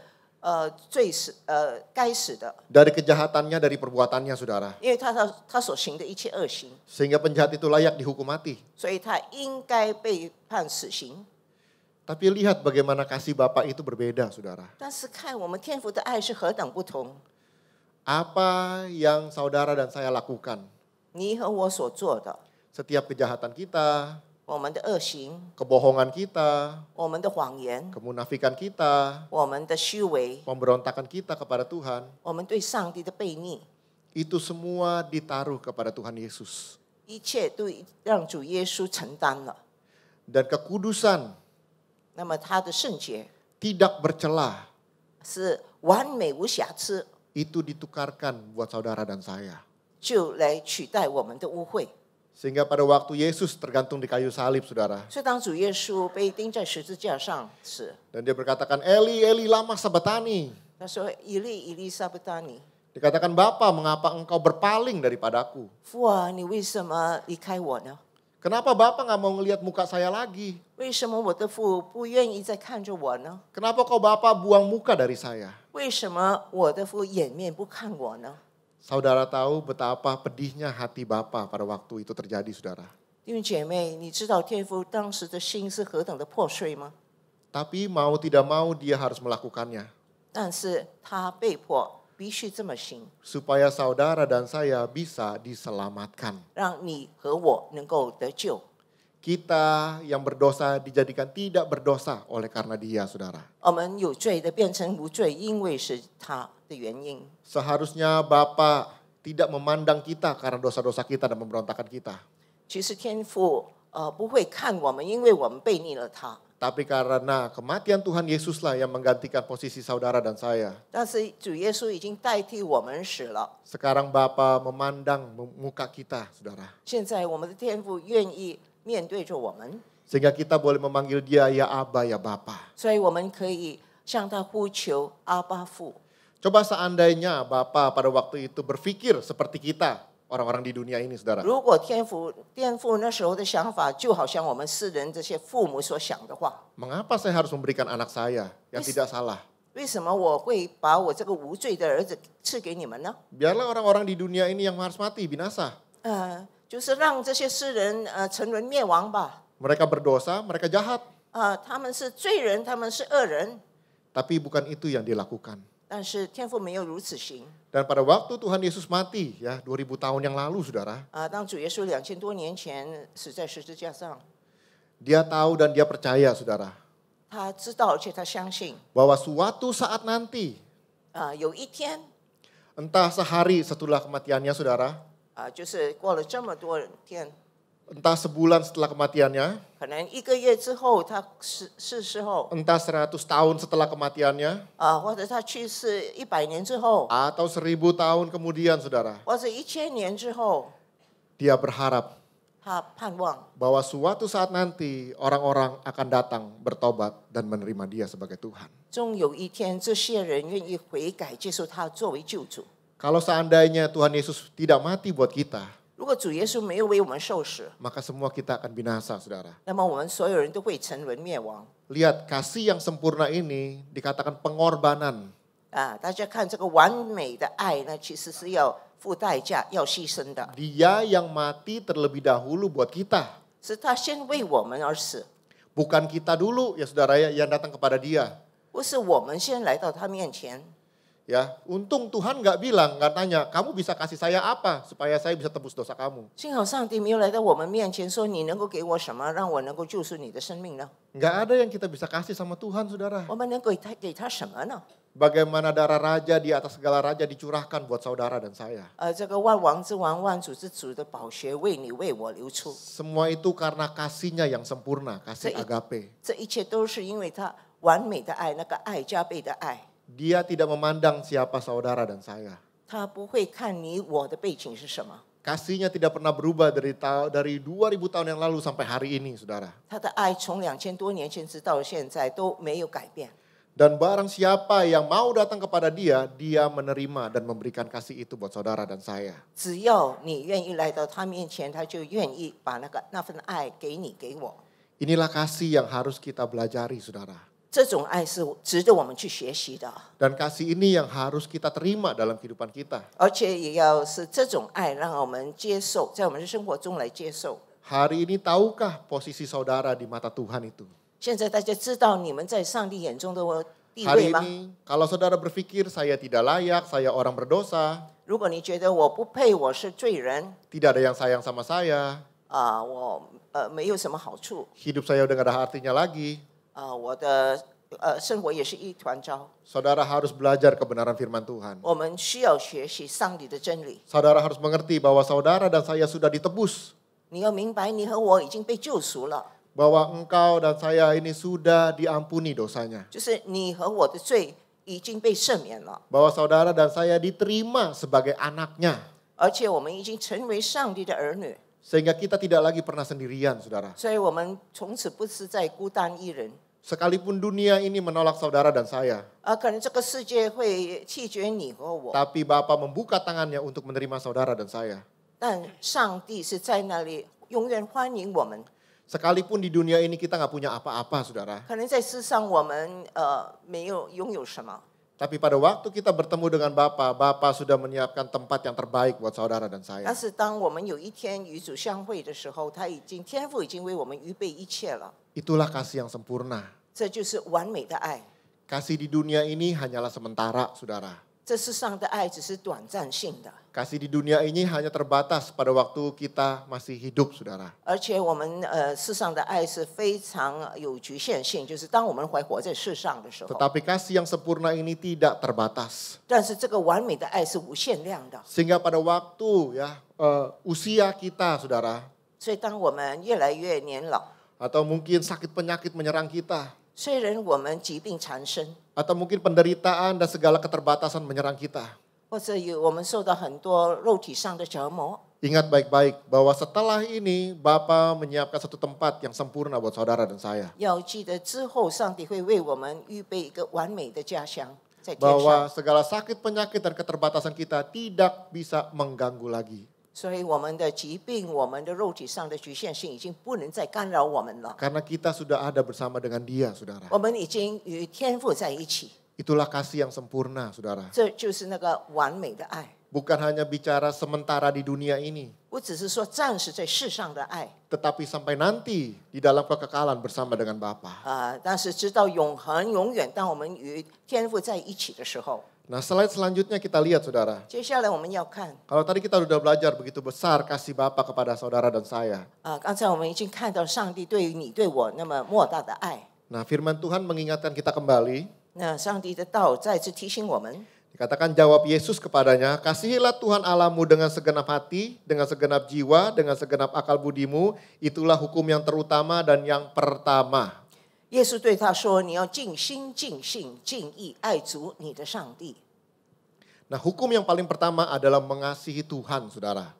该死的， Dari kejahatannya, dari perbuatannya, saudara. 因为他所行的一切恶行， Sehingga penjahat itu layak dihukum mati. 所以他应该被判死刑。 Tapi lihat bagaimana kasih Bapa itu berbeda, saudara. 但是看我们天父的爱是何等不同， Apa yang saudara dan saya lakukan, 你和我所做的， setiap kejahatan kita, 我们的恶行， kebohongan kita, 我们的谎言， kemunafikan kita, 我们的虚伪， pemberontakan kita kepada Tuhan, 我们对上帝的悖逆， itu semua ditaruh kepada Tuhan Yesus. 一切都让主耶稣承担了。 Dan kekudusan 那么他的圣洁 tidak bercela 是完美无瑕疵， itu ditukarkan buat saudara dan saya. 就来取代我们的污秽。 Sehingga pada waktu Yesus tergantung di kayu salib, saudara. 所以当主耶稣被钉在十字架上时， Dan dia berkatakan, Eli, Eli, lama sabatani. 他说：“以利以利撒布达尼， Dikatakan, Bapa, mengapa engkau berpaling daripadaku? 父啊，你为什么离开我呢？ Kenapa Bapa gak mau ngelihat muka saya lagi? 为什么我的父不愿意再看着我呢？ Kenapa kau Bapa buang muka dari saya? 为什么我的父掩面不看我呢？” Saudara tahu betapa pedihnya hati Bapa pada waktu itu terjadi, saudara. 弟兄姐妹，你知道天父当时的心是何等的破碎吗？ Tapi mau tidak mau dia harus melakukannya. 但是他被迫必须这么行， Supaya saudara dan saya bisa diselamatkan. 让你和我能够得救。 Kita yang berdosa dijadikan tidak berdosa oleh karena dia, saudara. 我们有罪的变成无罪，因为是他的原因。 Seharusnya Bapa tidak memandang kita karena dosa-dosa kita dan pemberontakan kita. 其实天父不会看我们，因为我们背逆了他。 Tapi karena kematian Tuhan Yesuslah yang menggantikan posisi saudara dan saya. 但是主耶稣已经代替我们死了。 Sekarang Bapa memandang muka kita, saudara. 现在我们的天父愿意面对着我们， Sehingga kita boleh memanggil dia ya Aba, ya Bapa. 所以我们可以向他呼求阿巴父。 Coba seandainya Bapa pada waktu itu berpikir seperti kita, orang-orang di dunia ini, saudara. 如果天父那时候的想法，就好像我们世人这些父母所想的话， Mengapa saya harus memberikan anak saya yang tidak salah? 为什么我会把我这个无罪的儿子赐给你们呢？ Biarlah orang-orang di dunia ini yang harus mati, binasa. 就是让这些世人沉沦灭亡吧。 Mereka berdosa, mereka jahat. 他们是罪人，他们是恶人， Tapi bukan itu yang dilakukan. 但是天父没有如此行。 Dan pada waktu Tuhan Yesus mati, ya 2000 tahun yang lalu, saudara. 当主耶稣2000多年前死在十字架上， Dia tahu dan dia percaya, saudara. 他知道而且他相信， Bahwa suatu saat nanti, 有一天， entah sehari setelah kematiannya, saudara. 就是过了这么多天， entah sebulan setelah kematiannya, 可能1个月之后他逝世后， entah 100 tahun setelah kematiannya, 或者他去世100年之后， atau 1000 tahun kemudian, saudara. 或者1000年之后， Dia berharap 他盼望 bahwa suatu saat nanti orang-orang akan datang bertobat dan menerima dia sebagai Tuhan. 终有一天这些人愿意悔改，接受他作为救主。 Kalau seandainya Tuhan Yesus tidak mati buat kita, 如果主耶稣没有为我们受死， maka semua kita akan binasa, saudara. 那么我们所有人都会沉沦灭亡。 Lihat, kasih yang sempurna ini dikatakan pengorbanan. 大家看这个完美的爱呢，其实是要付代价、要牺牲的， Dia yang mati terlebih dahulu buat kita. 是他先为我们而死， Bukan kita dulu ya saudara ya yang datang kepada dia. 不是我们先来到他面前。 Ya, untung Tuhan nggak bilang, nggak tanya, kamu bisa kasih saya apa supaya saya bisa tebus dosa kamu. 幸好上帝没有来到我们面前说：“你能够给我什么，让我能够救赎你的生命呢？ Nggak ada yang kita bisa kasih sama Tuhan, saudara. 我们能给他什么呢？ Bagaimana darah raja di atas segala raja dicurahkan buat saudara dan saya. 这个万王之王、万主之主的宝血为你为我流出， Semua itu karena kasihnya yang sempurna, kasih agape. 这一切都是因为他完美的爱，那个爱加倍的爱。 Dia tidak memandang siapa saudara dan saya. 他不会看你我的背景是什么， Kasihnya tidak pernah berubah dari 2000 tahun yang lalu sampai hari ini, saudara. 他的爱从2000多年前直到现在都没有改变。 Dan barang siapa yang mau datang kepada dia, dia menerima dan memberikan kasih itu buat saudara dan saya. 只要你愿意来到他面前，他就愿意把那份爱给你给我。 Inilah kasih yang harus kita belajari, saudara. 这种爱是值得我们去学习的， Dan kasih ini yang harus kita terima dalam kehidupan kita. 而且也要是这种爱让我们接受，在我们的生活中来接受。 Hari ini tahukah posisi saudara di mata Tuhan itu? 现在大家知道你们在上帝眼中的地 Hari 位吗？ ini kalau saudara berpikir saya tidak layak, saya orang berdosa, 如果你觉得我不配，我是罪人， tidak ada yang sayang sama saya, 我没有什么好处， hidup saya udah gak ada artinya lagi. 我的生活也是一团糟。 Saudara harus belajar kebenaran firman Tuhan. 我们需要学习上帝的真理。 Saudara harus mengerti bahwa saudara dan saya sudah ditebus. 你要明白，你和我已经被救赎了， Bahwa engkau dan saya ini sudah diampuni dosanya. 就是你和我的罪已经被赦免了， Bahwa saudara dan saya diterima sebagai anaknya. 而且我们已经成为上帝的儿女， Sehingga kita tidak lagi pernah sendirian, saudara. 所以我们从此不是在孤单一人。 Sekalipun dunia ini menolak saudara dan saya. 可能这个世界会弃绝你和我， Tapi Bapa membuka tangannya untuk menerima saudara dan saya. 但上帝是在那里永远欢迎我们。 Sekalipun di dunia ini kita nggak punya apa-apa, saudara. 可能在世上我们没有拥有什么， Tapi pada waktu kita bertemu dengan Bapa, Bapa sudah menyiapkan tempat yang terbaik buat saudara dan 但 saya. 是当我们有一天与主相会的时候，天父已经为我们预备一切了。 Itulah kasih yang sempurna. 这就是完美的爱。 Kasih di dunia ini hanyalah sementara, saudara. 这世上的爱只是短暂性的， Kasih di dunia ini hanya terbatas pada waktu kita masih hidup, saudara. 而且我们世上的爱是非常有局限性，就是当我们还活在世上的时候。 Tetapi kasih yang sempurna ini tidak terbatas. 但是这个完美的爱是无限量的， Sehingga pada waktu usia kita, saudara, 所以当我们越来越年老， atau mungkin sakit penyakit menyerang kita, 虽然我们疾病缠身， atau mungkin penderitaan dan segala keterbatasan menyerang kita. 或者我们受到很多肉体上的折磨， Ingat baik-baik bahwa setelah ini Bapa menyiapkan satu tempat yang sempurna buat saudara dan saya. 要记得之后上帝会为我们预备一个完美的家乡，在天 Bahwa 上。 segala sakit penyakit dan keterbatasan kita tidak bisa mengganggu lagi. 所以我们的疾病、我们的肉体上的局限性已经不能再干扰我们了。 Karena kita sudah ada bersama dengan Dia, saudara. 我们已经与天父在一起， Itulah kasih yang sempurna, saudara. 这就是那个完美的爱。 Bukan hanya bicara sementara di dunia ini, 不只是说暂时在世上的爱 tetapi sampai nanti di dalam kekekalan bersama dengan Bapa. 但是直到永恒、永远，当我们与天父在一起的时候， Nah, slide selanjutnya kita lihat, saudara. 接下来我们要看 Kalau tadi kita sudah belajar begitu besar kasih Bapa kepada saudara dan saya. 刚才我们已经看到上帝对于你、对我那么莫大的爱。 Nah, firman Tuhan mengingatkan kita kembali 那上帝的道再次提醒我们， Dikatakan jawab Yesus kepadanya, kasihilah Tuhan Allahmu dengan segenap hati, dengan segenap jiwa, dengan segenap akal budimu. Itulah hukum yang terutama dan yang pertama. 耶稣对他说：“你要尽心、尽性、尽意爱主你的上帝。” Nah, hukum yang paling pertama adalah mengasihi Tuhan, saudara.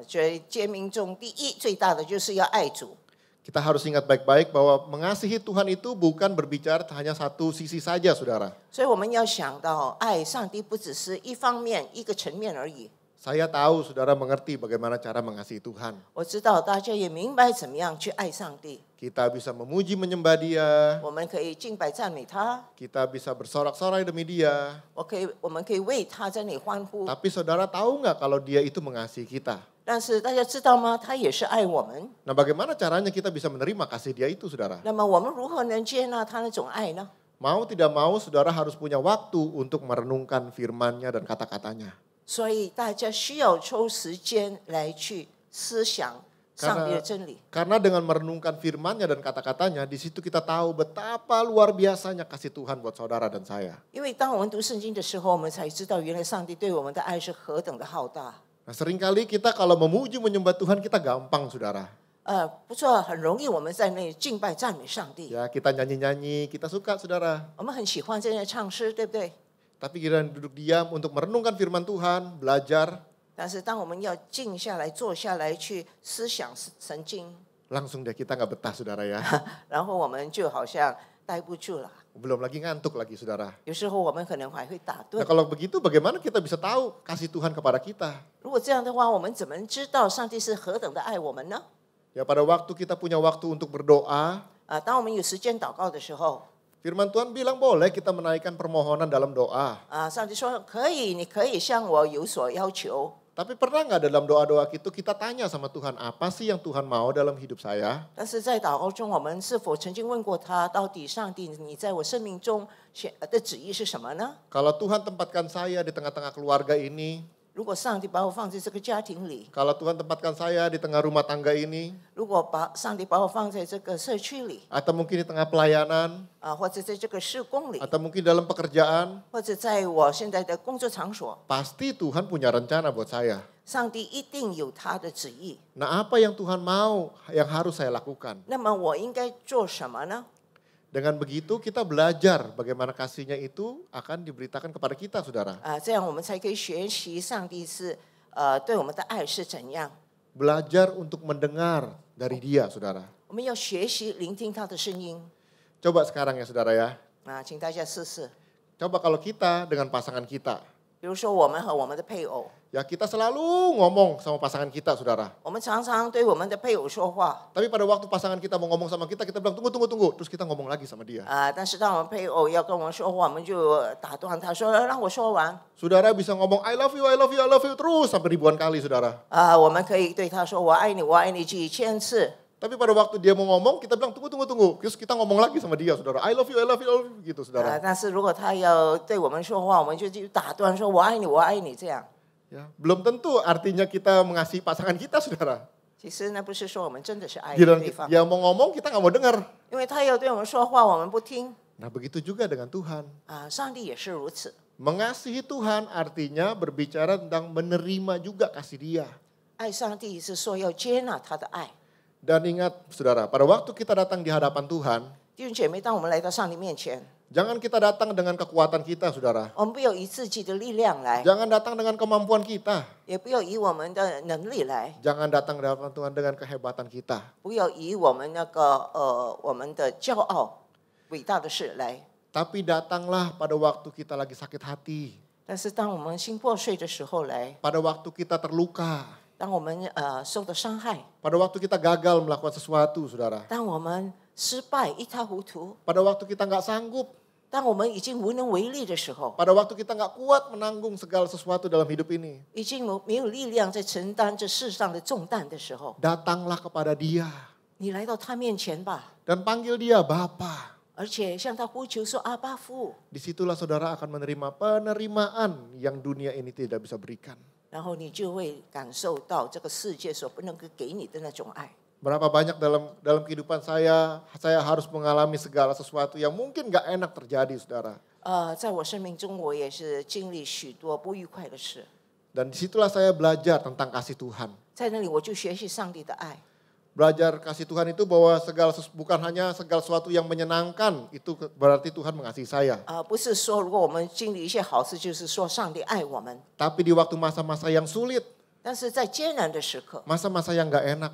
所以诫命中第一最大的就是要爱主。 Kita harus ingat baik-baik bahwa mengasihi Tuhan itu bukan berbicara hanya satu sisi saja, saudara. 所以我们要想到，爱上帝不只是一方面、一个层面而已。 Saya tahu saudara mengerti bagaimana cara mengasihi Tuhan. 我知道大家也明白怎么样去爱上帝。 Kita bisa memuji menyembah Dia. 我们可以敬拜赞美他， Kita bisa bersorak-sorai demi Dia. 我们可以为他在那里欢呼。 Tapi saudara tahu nggak kalau Dia itu mengasihi kita? 但是大家知道吗？他也是爱我们。 Nah, bagaimana caranya kita bisa menerima kasih Dia itu, saudara? 那么我们如何能接纳他那种爱呢？ Mau tidak mau, saudara harus punya waktu untuk merenungkan firman-Nya dan kata-katanya. 所以大家需要抽时间来去思想上帝的真理。 Karena dengan merenungkan firman-Nya dan kata-katanya, di situ kita tahu betapa luar biasanya kasih Tuhan buat saudara dan saya. 因为当我们读圣经的时候，我们才知道原来上帝对我们的爱是何等的浩大。 Nah, seringkali kita kalau memuji menyembah Tuhan kita gampang, saudara. 不错，很容易我们在那里敬拜赞美上帝。 Ya, kita nyanyi-nyanyi, kita suka, saudara. 我们很喜欢在那里唱诗，对不对？ Tapi giliran duduk diam untuk merenungkan firman Tuhan, belajar, 但是当我们要静下来、坐下来去思想神经， langsung deh kita nggak betah, saudara ya. 然后我们就好像待不住了。 Belum lagi ngantuk lagi, saudara. 有时候我们可能还会打盹 Nah,。kalau begitu bagaimana kita bisa tahu kasih Tuhan kepada kita? 如果这样的话，我们怎么知道上帝是何等的爱我们呢？ Ya, pada waktu kita punya waktu untuk berdoa, 当我们有时间祷告的时候， firman Tuhan bilang boleh kita menaikkan permohonan dalam doa. 上帝说可以，你可以向我有所要求。 Tapi pernah nggak dalam doa-doa itu kita tanya sama Tuhan, apa sih yang Tuhan mau dalam hidup saya? 但是在祷告中，我们是否曾经问过他，到底上帝你在我生命中的旨意是什么呢？ Kalau Tuhan tempatkan saya di tengah-tengah keluarga ini, 如果上帝把我放在这个家庭里， kalau Tuhan tempatkan saya di tengah rumah tangga ini, 如果上帝把我放在这个社区里， atau mungkin di tengah pelayanan, 或者在这个事工里， atau mungkin dalam pekerjaan, 或者在我现在的工作场所， pasti Tuhan punya rencana buat saya. 上帝一定有他的旨意。 Nah, apa yang Tuhan mau yang harus saya lakukan? 那么我应该做什么呢？ Dengan begitu kita belajar bagaimana kasihnya itu akan diberitakan kepada kita, saudara. 这样我们才可以学习上帝是对我们的爱是怎样。 Belajar untuk mendengar dari Dia, saudara. 我们要学习聆听他的声音。 Coba sekarang ya, saudara ya. 请大家试试。 Coba kalau kita dengan pasangan kita. 比如说我们和我们的配偶， Ya, kita selalu ngomong sama pasangan kita, saudara. 我们常常对我们的配偶说话。 Tapi pada waktu pasangan kita mau ngomong sama kita bilang tunggu, tunggu, tunggu. Terus kita ngomong lagi sama dia. 但是当我们配偶要跟我们说话，我们就打断他说：“让我说完。 Saudara bisa ngomong I love you, I love you, I love you terus sampai ribuan kali, saudara. 我们可以对他说：“我爱你，我爱你几千次。” Tapi pada waktu dia mau ngomong, kita bilang tunggu, tunggu, tunggu. Terus kita ngomong lagi sama dia, saudara. I love you, I love you, I love you. Gitu, saudara. 但是如果他要对我们说话，我们就打断说：“我爱你，我爱你。”这样， Ya, belum tentu artinya kita mengasihi pasangan kita, saudara. 其实那不是说我们真的是爱 Giliran 对方， dia mau ngomong, kita nggak mau dengar. 因为他要对我们说话，我们不听。 Nah, begitu juga dengan Tuhan. 上帝也是如此。 Mengasihi Tuhan artinya berbicara tentang menerima juga kasih Dia. 爱上帝是说要接纳他的爱。 Dan ingat, saudara, pada waktu kita datang di hadapan Tuhan, 弟兄姐妹，当我们来到上帝面前， jangan kita datang dengan kekuatan kita, saudara. 我们不要以自己的力量来， Jangan datang dengan kemampuan kita. 也不要以我们的能力来， Jangan datang di hadapan Tuhan dengan kehebatan kita. 不要以我们我们的骄傲、伟大的事来。 Tapi datanglah pada waktu kita lagi sakit hati. 但是当我们心破碎的时候来， Pada waktu kita terluka. 当我们受到伤害， Pada waktu kita gagal melakukan sesuatu, saudara. 当我们失败一塌糊涂， Pada waktu kita nggak sanggup. 当我们已经无能为力的时候， Pada waktu kita nggak kuat menanggung segala sesuatu dalam hidup ini. 已经没有力量在承担这世上的重担的时候， Datanglah kepada Dia. 你来到他面前吧， Dan panggil Dia Bapa. 而且向他呼求说：“阿爸父。” Disitulah saudara akan menerima penerimaan yang dunia ini tidak bisa berikan. 然后你就会感受到这个世界所不能够给你的那种爱。 Berapa banyak dalam kehidupan saya harus mengalami segala sesuatu yang mungkin gak enak terjadi, saudara. 在我生命中，我也是经历许多不愉快的事， Dan disitulah saya belajar tentang kasih Tuhan. 在那里我就学习上帝的爱。 Belajar kasih Tuhan itu bahwa bukan hanya segala sesuatu yang menyenangkan, itu berarti Tuhan mengasihi saya. 不是说如果我们经历一些好事，就是说上帝爱我们。 Tapi di waktu masa-masa yang sulit, 但是在艰难的时刻， masa-masa yang gak enak,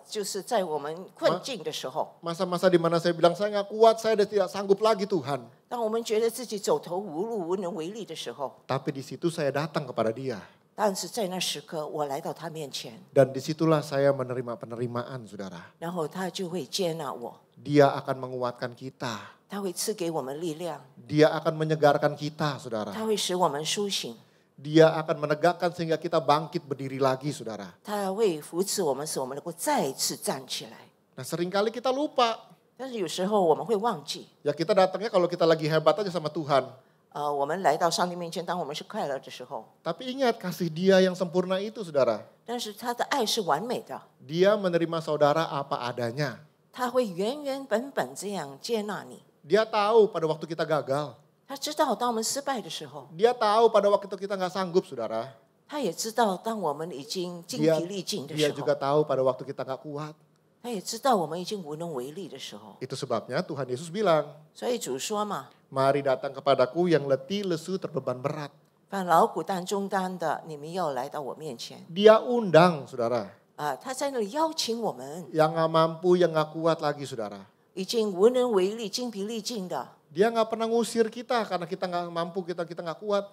就是在我们困境的时候， masa-masa di mana saya bilang saya gak kuat, saya udah tidak sanggup lagi Tuhan. 当我们觉得自己走投无路、无能为力的时候， Tapi di situ saya datang kepada Dia. 但是在那时刻，我来到他面前， Dan disitulah saya menerima penerimaan, saudara. 然后他就会接纳我， Dia akan menguatkan kita. 他会赐给我们力量， Dia akan menyegarkan kita, saudara. 他会使我们苏醒， Dia akan menegakkan sehingga kita bangkit berdiri lagi, saudara. 他会扶持我们，使我们能够再次站起来。 Nah, seringkali kita lupa. 但是有时候我们会忘记， Ya kita datangnya kalau kita lagi hebat aja sama Tuhan. 我们来到上帝面前，当我们是快乐的时候， Tapi ingat kasih Dia yang sempurna itu, saudara. 但是他的爱是完美的， Dia menerima saudara apa adanya. 他会原原本本这样接纳你。 Dia tahu pada waktu kita gagal. 他知道当我们失败的时候， Dia tahu pada waktu kita nggak sanggup, saudara. 他也知道当我们已经精 Dia, 疲力尽的 dia 时候 juga，tahu pada waktu kita nggak kuat. 他也知道我们已经无能为力的时候。 Itu sebabnya Tuhan Yesus bilang, 所以主说嘛， mari datang kepadaku yang letih, lesu, terbeban berat. 凡劳苦担重担的，你们要来到我面前。 Dia undang, saudara. 他在那里邀请我们， Yang nggak mampu, yang nggak kuat lagi, saudara. 已经无能为力、精疲力尽的。 Dia nggak pernah ngusir kita karena kita nggak mampu, kita nggak kuat.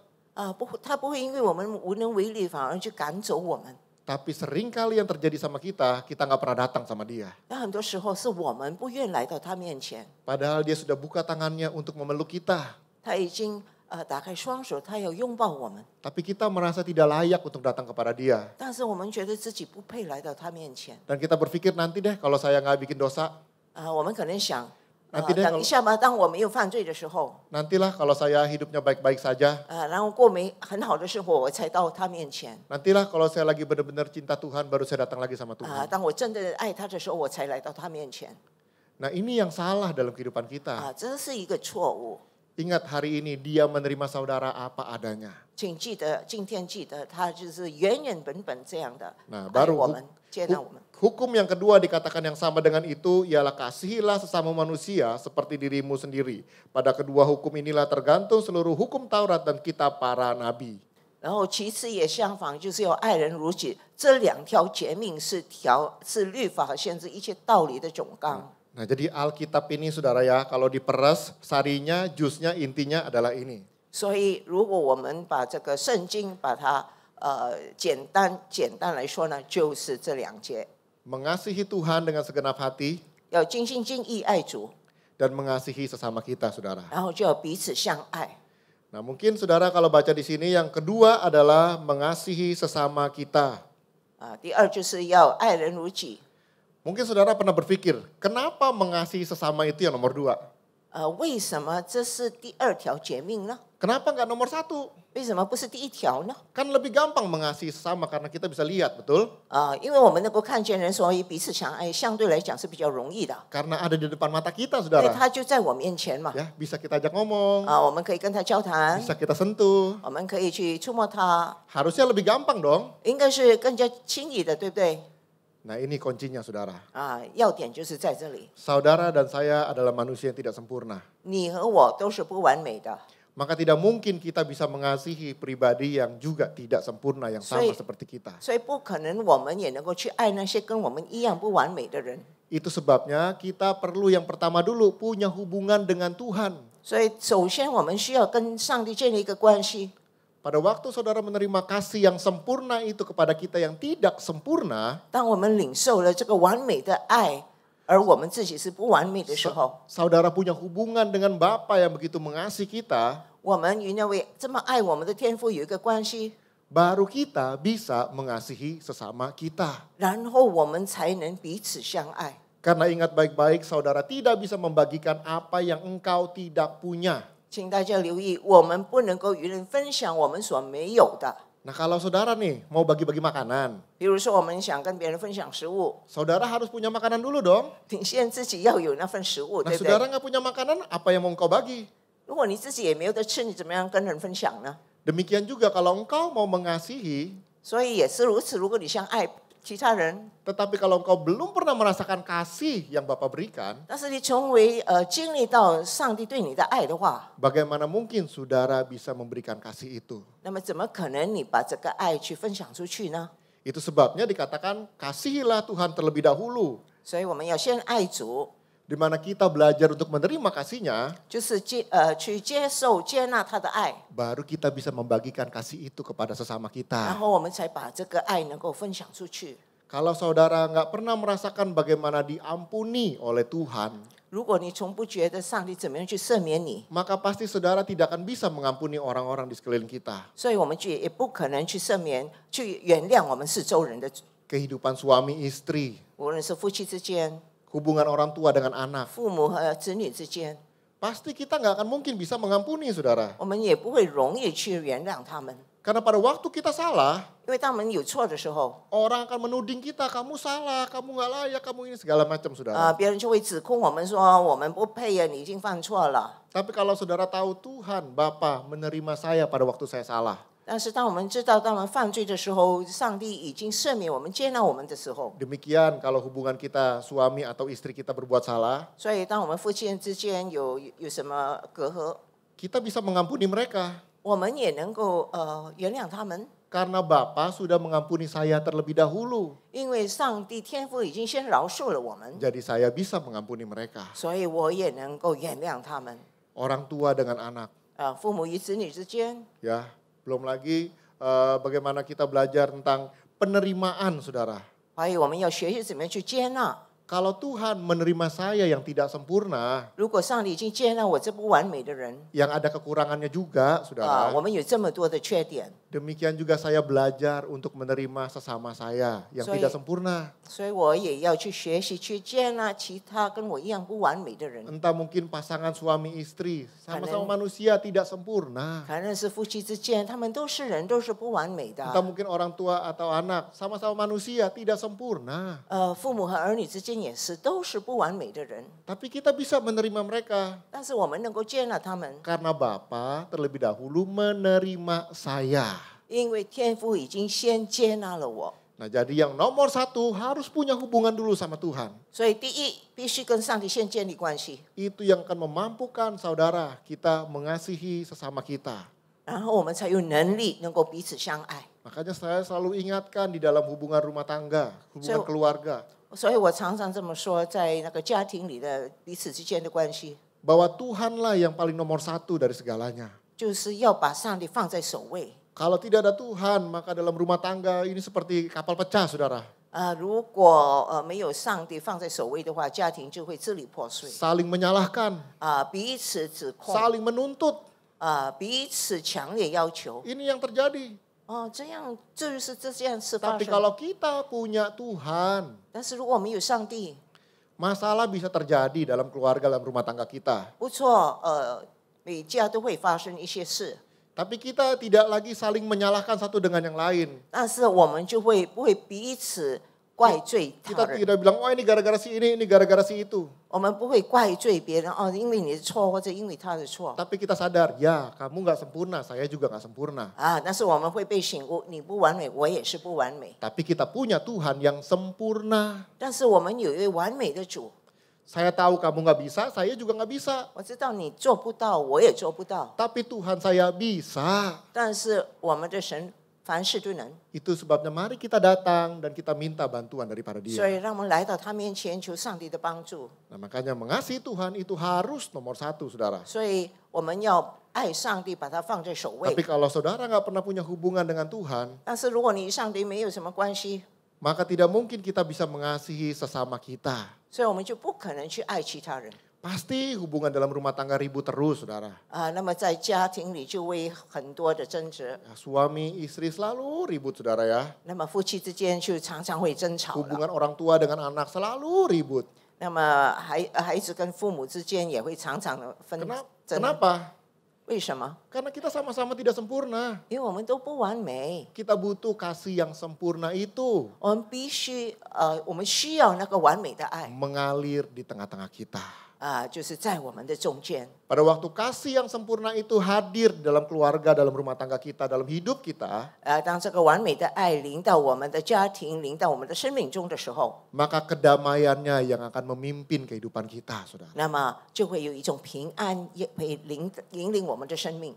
他不会因为我们无能为力，反而去赶走我们。 Tapi seringkali yang terjadi sama kita nggak pernah datang sama dia. 但很多时候是我们不愿来到他面前， Padahal dia sudah buka tangannya untuk memeluk kita. 他已经打开双手，他要拥抱我们。 Tapi kita merasa tidak layak untuk datang kepada dia. 但是我们觉得自己不配来到他面前。 Dan kita berpikir nanti deh kalau saya nggak bikin dosa. 我们可能想， Nanti deh 等一下吧，当我没有犯罪的时候， Nantilah kalau saya hidupnya baik-baik saja. 然后过很好的生活，我才到他面前。 Nantilah kalau saya lagi benar-benar cinta Tuhan baru saya datang lagi sama Tuhan. 当我真的爱他的时候，我才来到他面前。 Nah ini yang salah dalam kehidupan kita. 这是一个错误。 Ingat hari ini dia menerima saudara apa adanya. 请记得，今天记得，他就是原原本本这样的 Nah 爱 baru 我们，接纳我们。 hukum yang kedua dikatakan yang sama dengan itu ialah kasihilah sesama manusia seperti dirimu sendiri. Pada kedua hukum inilah tergantung seluruh hukum Taurat dan kitab para nabi. 然后其次也相仿，就是要爱人如己。这两条诫命是律法和先知一切道理的总纲。 Nah jadi Alkitab ini saudara ya, kalau diperas sarinya, jusnya, intinya adalah ini. 所以如果我们把这个圣经把它简单来说呢，就是这两节： Mengasihi Tuhan dengan segenap hati 要尽心尽意爱主， dan mengasihi sesama kita saudara. 然后就要彼此相爱。 Nah mungkin saudara kalau baca di sini yang kedua adalah mengasihi sesama kita. 第二就是要爱人如己。 Mungkin saudara pernah berpikir, kenapa mengasihi sesama itu yang nomor 2? 为什么这是第二条诫命呢？ Kenapa nggak nomor 1? 为什么不是第一条呢？ Kan lebih gampang mengasihi sesama karena kita bisa lihat, betul? 因为我们能够看见人，所以彼此相爱，相对来讲是比较容易的。 Karena ada di depan mata kita 因为 saudara. 他就在我面前嘛， Ya, bisa kita ajak ngomong, 我们可以跟他交谈， bisa kita sentuh. 我们可以去触摸他， Harusnya lebih gampang dong. 应该是更加轻易的，对不对？ Nah ini kuncinya saudara. 要点就是在这里， Saudara dan saya adalah manusia yang tidak sempurna. 你和我都是不完美的， Maka tidak mungkin kita bisa mengasihi pribadi yang juga tidak sempurna, yang sama seperti kita. 所以不可能我们也能够去爱那些跟我们一样不完美的人。 Itu sebabnya kita perlu yang pertama dulu punya hubungan dengan Tuhan. 所以首先我们需要跟上帝建立一个关系。 Pada waktu saudara menerima kasih yang sempurna itu kepada kita yang tidak sempurna, 当我们领受了这个完美的爱，而我们自己是不完美的时候， saudara punya hubungan dengan Bapa yang begitu mengasihi kita, 我们与那位这么爱我们的天父有一个关系， baru kita bisa mengasihi sesama kita. 然后我们才能彼此相爱。 Karena ingat baik-baik, saudara tidak bisa membagikan apa yang engkau tidak punya. 请大家留意，我们不能够与人分享我们所没有的。 Nah kalau saudara nih mau bagi-bagi makanan, 比如说，我们想跟别人分享食物， saudara harus punya makanan dulu dong. 你先自己要有那份食物， Nah 对不 saudara 对？ nggak punya makanan, apa yang mau engkau bagi? 如果你自己也没有得吃，你怎么样跟人分享呢？ Demikian juga kalau engkau mau mengasihi, 所以也是如此。如果你想爱其他人， tetapi kalau engkau belum pernah merasakan kasih yang Bapa berikan, 但是你从未经历到上帝对你的爱的话， bagaimana mungkin saudara bisa memberikan kasih itu? 那么怎么可能你把这个爱去分享出去呢？ Itu sebabnya dikatakan kasihilah Tuhan terlebih dahulu. 所以我们要先爱主， Di mana kita belajar untuk menerima kasih-Nya, 就是去接受、接纳他的爱， baru kita bisa membagikan kasih itu kepada sesama 然 kita. 后我们才把这个爱能够分享出去。 Kalau saudara nggak pernah merasakan bagaimana diampuni oleh Tuhan, 如果你从不觉得上帝怎么样去赦免你， maka pasti saudara tidak akan bisa mengampuni orang-orang di sekeliling kita. 所以我们就也不可能去赦免、去原谅我们四周人的， Kehidupan suami istri, 无论是夫妻之间、 hubungan orang tua dengan anak, 父母和子女之间， pasti kita nggak akan mungkin bisa mengampuni saudara. 我们也不会容易去原谅他们， Karena pada waktu kita salah, 因为当我们有错的时候， orang akan menuding kita, kamu salah, kamu nggak layak, kamu ini segala macam saudara. 别人就会指控我们说我们不配啊，你已经犯错了。 Tapi kalau saudara tahu Tuhan, Bapa menerima saya pada waktu saya salah. 但是当我们知道，当我们犯罪的时候，上帝已经赦免我们、接纳我们的时候， Demikian kalau hubungan kita suami atau istri kita berbuat salah, 所以当我们夫妻人之间有什么隔阂， kita bisa mengampuni mereka. 我们也能够原谅他们， Karena Bapa sudah mengampuni saya terlebih dahulu. 因为上帝天父已经先饶恕了我们， Jadi saya bisa mengampuni mereka. 所以我也能够原谅他们。 Orang tua dengan anak. 父母与子女之间， Ya, belum lagi bagaimana kita belajar tentang penerimaan saudara. 还有我们要学习怎么样去接纳。 Kalau Tuhan menerima saya yang tidak sempurna, 如果上帝已经接纳我这不完美的人， yang ada kekurangannya juga, saudara. 我们有这么多的缺点， Demikian juga saya belajar untuk menerima sesama saya yang Sorry. tidak sempurna. 所以我也要去学习去接纳其他跟我一样不完美的人。 Entah mungkin pasangan suami istri, sama-sama Kanan. manusia tidak sempurna. 反正是夫妻之间，他们都是人，都是不完美的。 Entah mungkin orang tua atau anak, sama-sama manusia tidak sempurna. 父母和儿女之间也是，都是不完美的人。 Tapi kita bisa menerima mereka. 但是我们能够接纳他们， Karena Bapa terlebih dahulu menerima saya. 因为天父已经先接纳了我。 Nah jadi yang nomor satu harus punya hubungan dulu sama Tuhan. 所以第一，必须跟上帝先建立关系， Itu yang akan memampukan saudara kita mengasihi sesama kita. 然后我们才有能力能够彼此相爱。 Makanya saya selalu ingatkan di dalam hubungan rumah tangga, hubungan So- keluarga. 所以我常常这么说，在那个家庭里的彼此之间的关系， Bahwa Tuhanlah yang paling nomor satu dari segalanya. 就是要把上帝放在首位。 Kalau tidak ada Tuhan, maka dalam rumah tangga ini seperti kapal pecah, saudara. 如果没有上帝放在首位的话，家庭就会支离破碎。 Saling menyalahkan, 彼此指控， saling menuntut. 彼此强烈要求。 Ini yang terjadi. 这样就是这样事发 Tapi 生。 kalau kita punya Tuhan, 但是如果我们有上帝， masalah bisa terjadi dalam keluarga, dalam rumah tangga kita. 不错，每家都会发生一些事， Tapi kita tidak lagi saling menyalahkan satu dengan yang lain. 但是我们就会不会彼此怪罪他 Kita 人， tidak bilang, oh ini gara-gara si ini gara-gara si itu. 我们不会怪罪别人因为你的错或者因为他的错 Tapi kita sadar, ya kamu nggak sempurna, saya juga nggak sempurna. 但是我们会被醒悟，你不完美，我也是不完美。 Tapi kita punya Tuhan yang sempurna. 但是我们有一位完美的主， Saya tahu kamu nggak bisa, saya juga nggak bisa. 我知道你做不到，我也做不到， Tapi Tuhan saya bisa. 但是我们的神凡事都能， Itu sebabnya mari kita datang dan kita minta bantuan daripada 所 Dia. 以让我们来到他面前求上帝的帮助。 Nah, makanya mengasihi Tuhan itu harus nomor satu, saudara. 所以我们要爱上帝，把它放在首位 Tapi。kalau saudara nggak pernah punya hubungan dengan Tuhan, 但是如果你与上帝没有什么关系， maka tidak mungkin kita bisa mengasihi sesama kita. 所以我们就不可能去爱其他人。 Pasti hubungan dalam rumah tangga ribut terus, saudara. 那么在家庭里就会很多的争执， Ya, suami istri selalu ribut, saudara ya. 那么夫妻之间就常常会争吵了。 Hubungan orang tua dengan anak selalu ribut. 那么孩子跟父母之间也会常常的纷争。 Kenapa? 为什么？ Karena kita sama-sama tidak sempurna. 因为我们都不完美， Kita butuh kasih yang sempurna itu 我们必须我们需要那个完美的爱 mengalir di tengah-tengah kita. 就是在我们的中间。 Pada waktu kasih yang sempurna itu hadir dalam keluarga, dalam rumah tangga kita, dalam hidup kita, 当这个完美的爱临到我们的家庭，临到我们的生命中的时候， maka kedamaiannya yang akan memimpin kehidupan kita, saudara. 那么就会有一种平安也会引领我们的生命。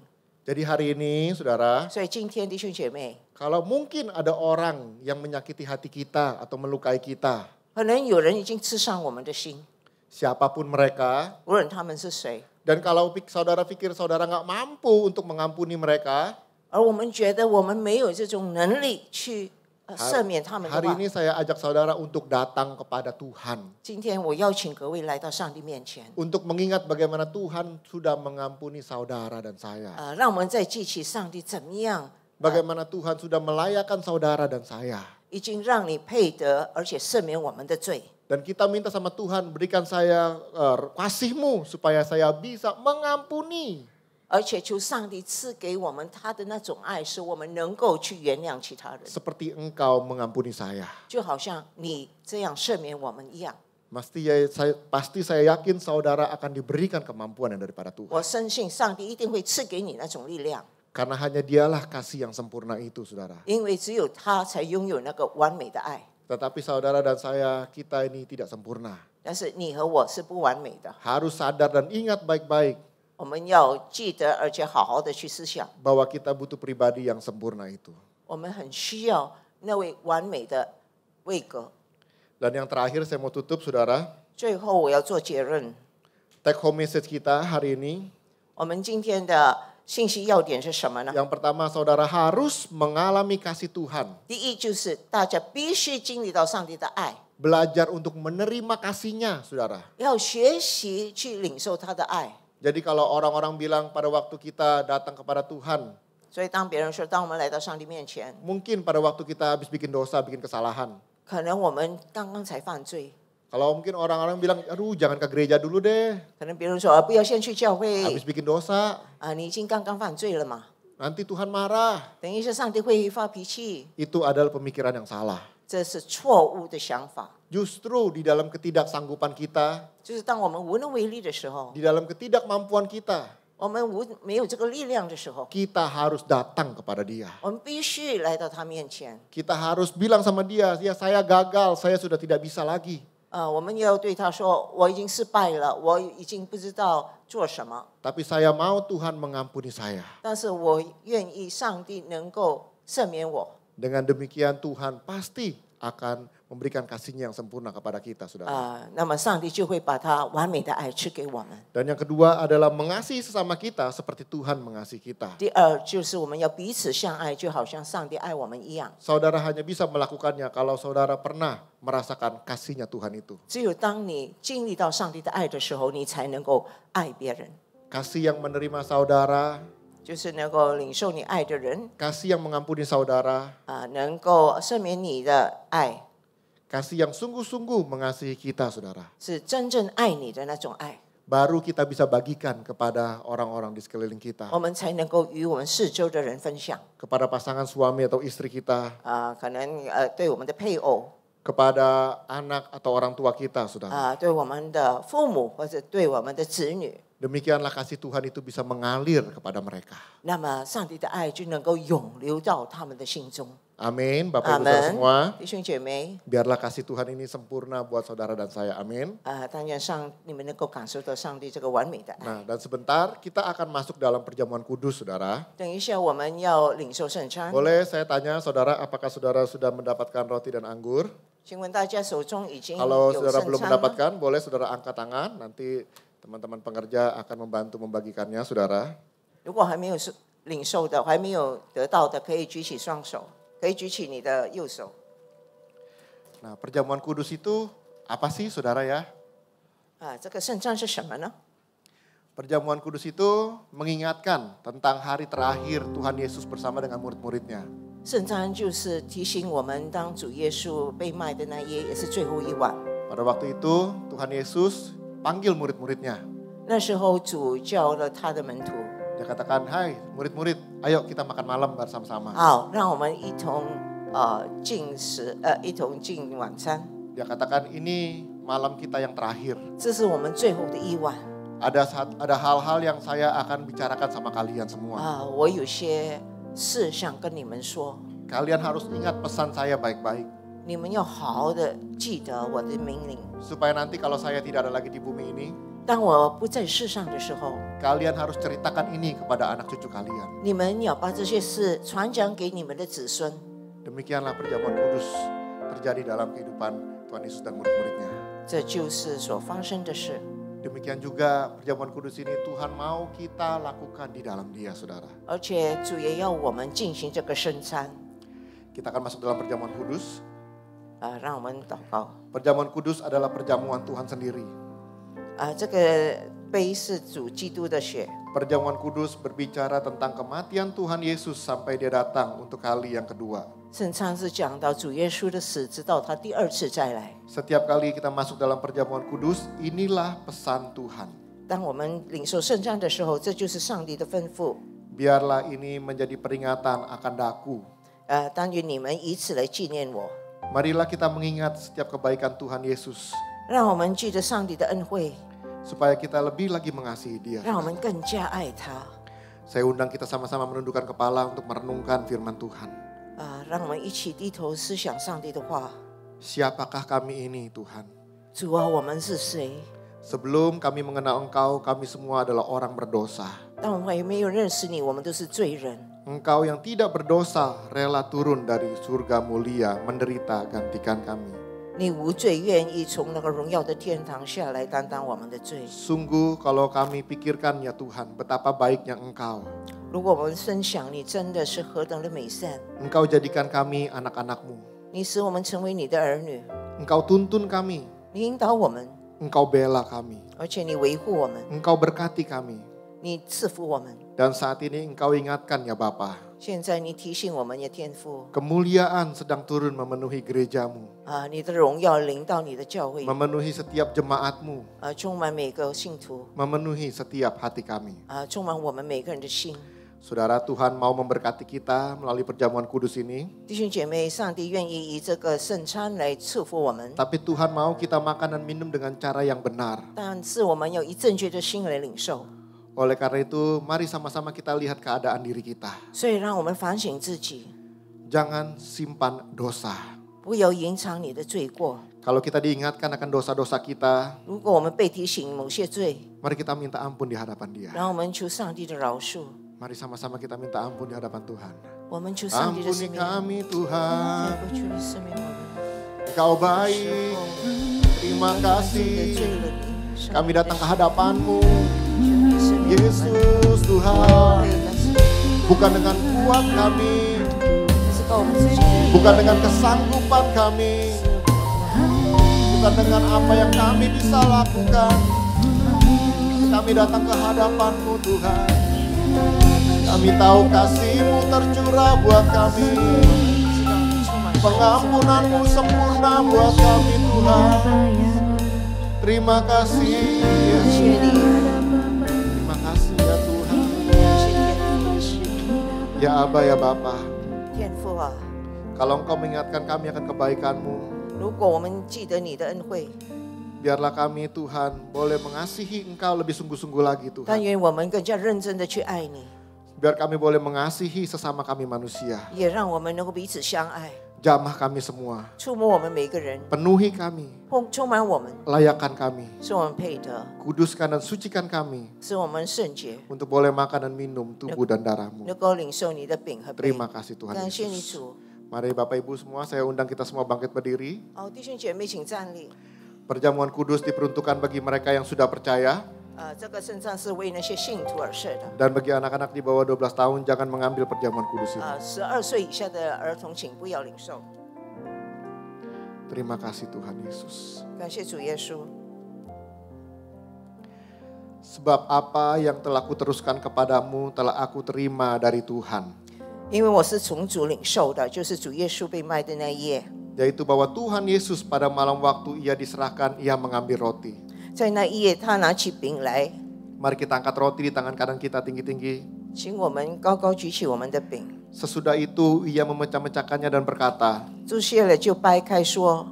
Jadi hari ini, saudara, 所以今天弟兄姐妹， kalau mungkin ada orang yang menyakiti hati kita atau melukai kita, 可能有人已经刺伤我们的心， siapapun mereka, 无论他们是谁， dan kalau saudara pikir saudara nggak mampu untuk mengampuni mereka, 而我们觉得我们没有这种能力去赦免他们的 hari 话， ini saya ajak saudara untuk datang kepada Tuhan. 今天我邀请各位来到上帝面前， Untuk mengingat bagaimana Tuhan sudah mengampuni saudara dan saya. 让我们再记起上帝怎么样 Bagaimana Tuhan sudah melayakan saudara dan saya. 已经让你配得，而且赦免我们的罪。 Dan kita minta sama Tuhan, berikan saya kasih-Mu supaya saya bisa mengampuni. 而且求上帝赐给我们他的那种爱，使我们能够去原谅其他人， Seperti Engkau mengampuni saya. 就好像你这样赦免我们一样。 Pasti saya yakin saudara akan diberikan kemampuan yang daripada Tuhan. 我深信上帝一定会赐给你那种力量， Karena hanya dialah kasih yang sempurna itu, saudara. 因为只有他才拥有那个完美的爱。 Tetapi saudara dan saya, kita ini tidak sempurna. 但是你和我是不完美的， Harus sadar dan ingat baik-baik 我们要记得，而且好好的去思想， bahwa kita butuh pribadi yang sempurna itu. 我们很需要那位完美的位格。 Dan yang terakhir saya mau tutup, saudara. 最后我要做结论， Take home message kita hari ini. 我们今天的信息要点是什么呢？ Yang pertama, saudara harus mengalami kasih Tuhan. 第一就是大家必须经历到上帝的爱， Belajar untuk menerima kasih-Nya, saudara. 要学习去领受他的爱。 Jadi kalau orang-orang bilang pada waktu kita datang kepada Tuhan, 所以当别人说，当我们来到上帝面前， mungkin pada waktu kita habis bikin dosa, bikin kesalahan. 可能我们刚刚才犯罪， Kalau mungkin orang-orang bilang, aduh jangan ke gereja dulu deh, 可能别人说不要先去教会 habis bikin dosa, 你已经刚刚犯罪了嘛， nanti Tuhan marah. 等一下上帝会发脾气， Itu adalah pemikiran yang salah. 这是错误的想法。 Justru di dalam ketidaksanggupan kita, 就是当我们无能为力的时候， di dalam ketidakmampuan kita, 我们没有这个力量的时候， kita harus datang kepada Dia. 我们必须来到他面前。 Kita harus bilang sama Dia, ya saya gagal, saya sudah tidak bisa lagi. 我们要对他说，我已经失败了，我已经不知道做什么， Tapi saya mau Tuhan mengampuni saya. 但是我愿意上帝能够赦免我。 Dengan demikian Tuhan pasti akan memberikan kasih-Nya yang sempurna kepada kita, saudara. 那么上帝就会把他完美的爱赐给我们。 Dan yang kedua adalah mengasihi sesama kita seperti Tuhan mengasihi kita. 第二就是我们要彼此相爱，就好像上帝爱我们一样。 Saudara hanya bisa melakukannya kalau saudara pernah merasakan kasih-Nya Tuhan itu. 只有当你经历到上帝的爱的时候，你才能够爱别人， Kasih yang menerima saudara, 就是能够领受你爱的人， kasih yang mengampuni saudara, 能够赦免你的爱， kasih yang sungguh-sungguh mengasihi kita, saudara. 是真正爱你的那种爱， Baru kita bisa bagikan kepada orang-orang di sekeliling kita. 我们才能够与我们四周的人分享。 Kepada pasangan suami atau istri kita, 可能对我们的配偶， kepada anak atau orang tua kita, saudara. 对我们的父母或者对我们的子女， Demikianlah kasih Tuhan itu bisa mengalir kepada mereka. 那么上帝的爱就能够涌流到他们的心中。 Amin, Bapak 阿 Ibu saudara 门 semua. 弟兄姐妹， Biarlah kasih Tuhan ini sempurna buat saudara dan saya. Amin. 但愿你们能够感受到上帝这个完美的爱。 Nah, dan sebentar kita akan masuk dalam perjamuan kudus, saudara. 等一下我们要领受圣餐， Boleh saya tanya saudara, apakah saudara sudah mendapatkan roti dan anggur? 请问大家手中已经 Kalau 有 saudara 圣 belum 餐吗？ mendapatkan, boleh saudara angkat tangan. Nanti teman-teman pengerja akan membantu membagikannya, saudara. 如果还没有领受的，还没有得到的，可以举起双手，可以举起你的右手。 Nah, perjamuan kudus itu apa sih, saudara ya? 这个圣餐是什么呢？ Perjamuan kudus itu mengingatkan tentang hari terakhir Tuhan Yesus bersama dengan murid-muridnya. 圣餐就是提醒我们，当主耶稣被卖的那夜，也是最后一晚。 Pada waktu itu Tuhan Yesus panggil murid-muridnya. 那时候主叫了他的门徒， Dia katakan, hai murid-murid, ayo kita makan malam bersama-sama. 好，让我们一同进食，一同进晚餐。 Dia katakan, ini malam kita yang terakhir. 这是我们最后的一晚 Ada hal-hal yang saya akan bicarakan sama kalian semua. 我有些事想跟你们说， Kalian harus ingat pesan saya baik-baik. 你们要好好的记得我的命令。 Supaya nanti kalau saya tidak ada lagi di bumi ini, 当我不在世上的时候， kalian harus ceritakan ini kepada anak cucu kalian. 你们要把这些事传讲给你们的子孙。 Demikianlah perjamuan kudus terjadi dalam kehidupan Tuhan Yesus dan murid-muridnya. 这就是所发生的事。 Demikian juga perjamuan kudus ini Tuhan mau kita lakukan di dalam Dia, saudara. 而且主也要我们进行这个圣餐。 Kita akan masuk dalam perjamuan kudus. 让我们祷告。 Perjamuan kudus adalah perjamuan Tuhan sendiri. 这个杯是主基督的血。 Perjamuan kudus berbicara tentang kematian Tuhan Yesus sampai Dia datang untuk kali yang kedua. 圣餐是讲到主耶稣的死，直到他第二次再来。 Setiap kali kita masuk dalam perjamuan kudus, inilah pesan Tuhan. 当我们领受圣餐的时候，这就是上帝的吩咐。 Biarlah ini menjadi peringatan akan daku. 但愿你们以此来纪念我。 Marilah kita mengingat setiap kebaikan Tuhan Yesus. 让我们记得上帝的恩惠， Supaya kita lebih lagi mengasihi Dia. 让我们更加爱他。 Saya undang kita sama-sama menundukkan kepala untuk merenungkan firman Tuhan. 让我们一起低头思想上帝的话。 Siapakah kami ini Tuhan? 主啊，我们是谁？ Sebelum kami mengenal Engkau, kami semua adalah orang berdosa. 当我们还没有认识你，我们都是罪人。 Engkau yang tidak berdosa rela turun dari surga mulia menderita gantikan kami. 你无罪，愿意从那个荣耀的天堂下来担当我们的罪。 Sungguh kalau kami pikirkan ya Tuhan, betapa baiknya Engkau. 如果我们分享你真的是何等的美善， Engkau jadikan kami anak-anak-Mu. 你使我们成为你的儿女， Engkau tuntun kami. 你引导我们， Engkau bela kami. 而且你维护我们， Engkau berkati kami. 你赐福我们。 Dan saat ini Engkau ingatkan ya Bapa, 现在你提醒我们也天父 kemuliaan sedang turun memenuhi gerejamu, 你的荣耀临到你的教会， memenuhi setiap jemaatmu, 充满每个信徒， memenuhi setiap hati kami. 充满我们每个人的心。 Saudara, Tuhan mau memberkati kita melalui perjamuan kudus ini. 弟兄姐妹，上帝愿意以这个圣餐来赐福我们， Tapi Tuhan mau kita makan dan minum dengan cara yang benar. 但是我们要以正确的心来领受。 Oleh karena itu, mari sama-sama kita lihat keadaan diri kita. 所以让我们反省自己， Jangan simpan dosa. 不要隐藏你的罪过。 Kalau kita diingatkan akan dosa-dosa kita, 如果我们被提醒某些罪， mari kita minta ampun di hadapan Dia. 让我们求上帝的饶恕， Mari sama-sama kita minta ampun di hadapan Tuhan. 我们求上帝的 Ampuni 赦免。 kami Tuhan, 天父，求你赦免我们。 Engkau baik, terima 的 kasih. 罪人， Kami datang ke hadapan-Mu, 求你赦免我们。 Yesus Tuhan. Bukan dengan kuat kami, 是靠我们自己的力 bukan 量， dengan kesanggupan kami, bukan dengan apa yang kami bisa lakukan. Kami datang ke hadapan-Mu Tuhan. Kami tahu kasih-Mu tercurah buat kami. Pengampunan-Mu sempurna buat kami Tuhan. Terima kasih Yesus. Terima kasih ya Tuhan. 谢谢天 Ya Aba ya Bapa. 父，天父啊， Kalau Engkau mengingatkan kami akan kebaikan-Mu, 如果我们记得你的恩惠， biarlah kami Tuhan boleh mengasihi Engkau lebih sungguh-sungguh lagi 但 Tuhan. 愿我们更加认真的去爱你， Biar kami boleh mengasihi sesama kami manusia. 也让我们能够彼此相爱， Jamah kami semua. 触摸我们每个人， Penuhi kami. 充满我们， Layakan kami. 使我们配得， Kuduskan dan sucikan kami. 使我们圣洁， Untuk boleh makan dan minum tubuh dan darah-Mu. 能够领受你的饼和杯。 Terima kasih Tuhan 感谢你 Yesus. 主。 Mari Bapak Ibu semua, saya undang kita semua bangkit berdiri. 好，弟兄姐妹，请站立。 Perjamuan kudus diperuntukkan bagi mereka yang sudah percaya. 这个圣餐是为那些信徒而设的。 Dan bagi anak-anak di bawah 12 tahun, jangan mengambil perjamuan kudus ini. 12岁以下的儿童，请不要领受。 Terima kasih Tuhan Yesus. 感谢主耶稣。 Sebab apa yang telah kuteruskan kepadamu telah aku terima dari Tuhan. 因为我是从主领受的，就是主耶稣被卖的那一夜， Yaitu bahwa Tuhan Yesus pada malam waktu ia diserahkan, ia mengambil roti. 在那一夜，他拿起饼来， Mari kita angkat roti di tangan kanan kita tinggi-tinggi. 请我们高高举起我们的饼， Sesudah itu ia memecah-mecahkannya dan berkata, 注谢了就掰开说，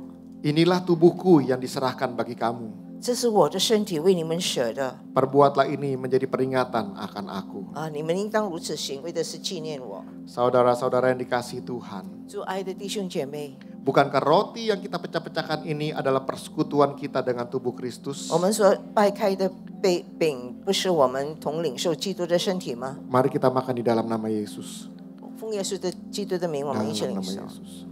Inilah tubuhku yang diserahkan bagi kamu. 这是我的身体为你们舍的 Perbuatlah ini menjadi peringatan akan aku. 啊！你们应当如此行，为的是纪念我。 Saudara-saudara yang dikasihi Tuhan. 主爱的弟兄姐妹， Bukankah roti yang kita pecah-pecahkan ini adalah persekutuan kita dengan tubuh Kristus? 我们所掰开的饼，不是我们同领受基督的身体吗？ Mari kita makan di dalam nama Yesus. 奉耶稣的基督的名，我们一起 Dalam 领 nama 受。 Yesus.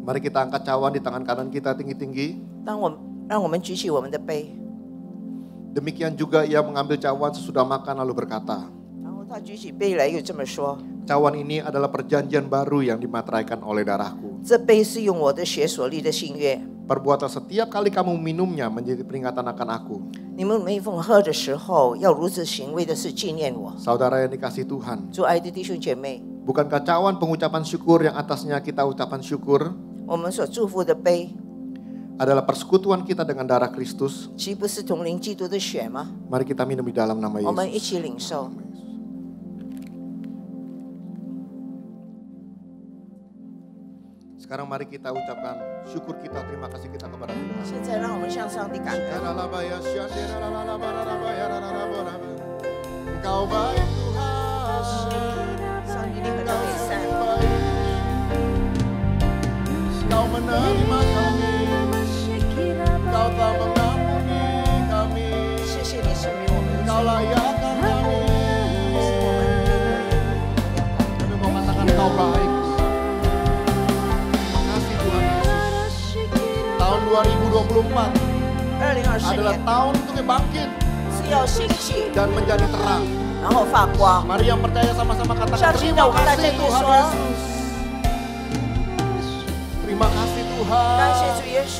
Mari kita angkat cawan di tangan kanan kita tinggi-tinggi. 让我们举起我们的杯， Demikian juga ia mengambil cawan sesudah makan lalu berkata, 然后他举起杯来，又这么说： cawan ini adalah perjanjian baru yang dimateraikan oleh darahku. 这杯是用我的血所立的新约。 Perbuatlah setiap kali kamu minumnya menjadi peringatan akan aku. 你们每逢喝的时候，要如此行，为的是纪念我。 Saudara yang dikasihi Tuhan, 主爱的弟兄姐妹， bukankah cawan pengucapan syukur yang atasnya kita ucapan syukur 我们所祝福的杯， adalah persekutuan kita dengan darah Kristus? 岂不是同领基督的血吗？ Mari kita minum di dalam nama 我们一 Yesus. 起领受。 Sekarang mari kita ucapkan syukur kita, terima kasih kita kepada Tuhan. 现在让我们向上帝感恩。 Engkau baik Tuhan. 上帝你很美善， Engkau menerima kami. Engkau telah mengampuni kami. 谢谢你赦免我们的 Engkau 罪。 layakkan kami. Kami mau katakan Engkau baik. Terima kasih Tuhan Yesus. Tahun 2024 2020 adalah 年 tahun untuk bangkit 是要兴起， dan menjadi terang. 然后发光。 Mari yang percaya sama-sama katakan 相信的 terima 我们在这 kasih 里 Tuhan 说， Yesus. Terima kasih 感 Tuhan. 谢主耶稣，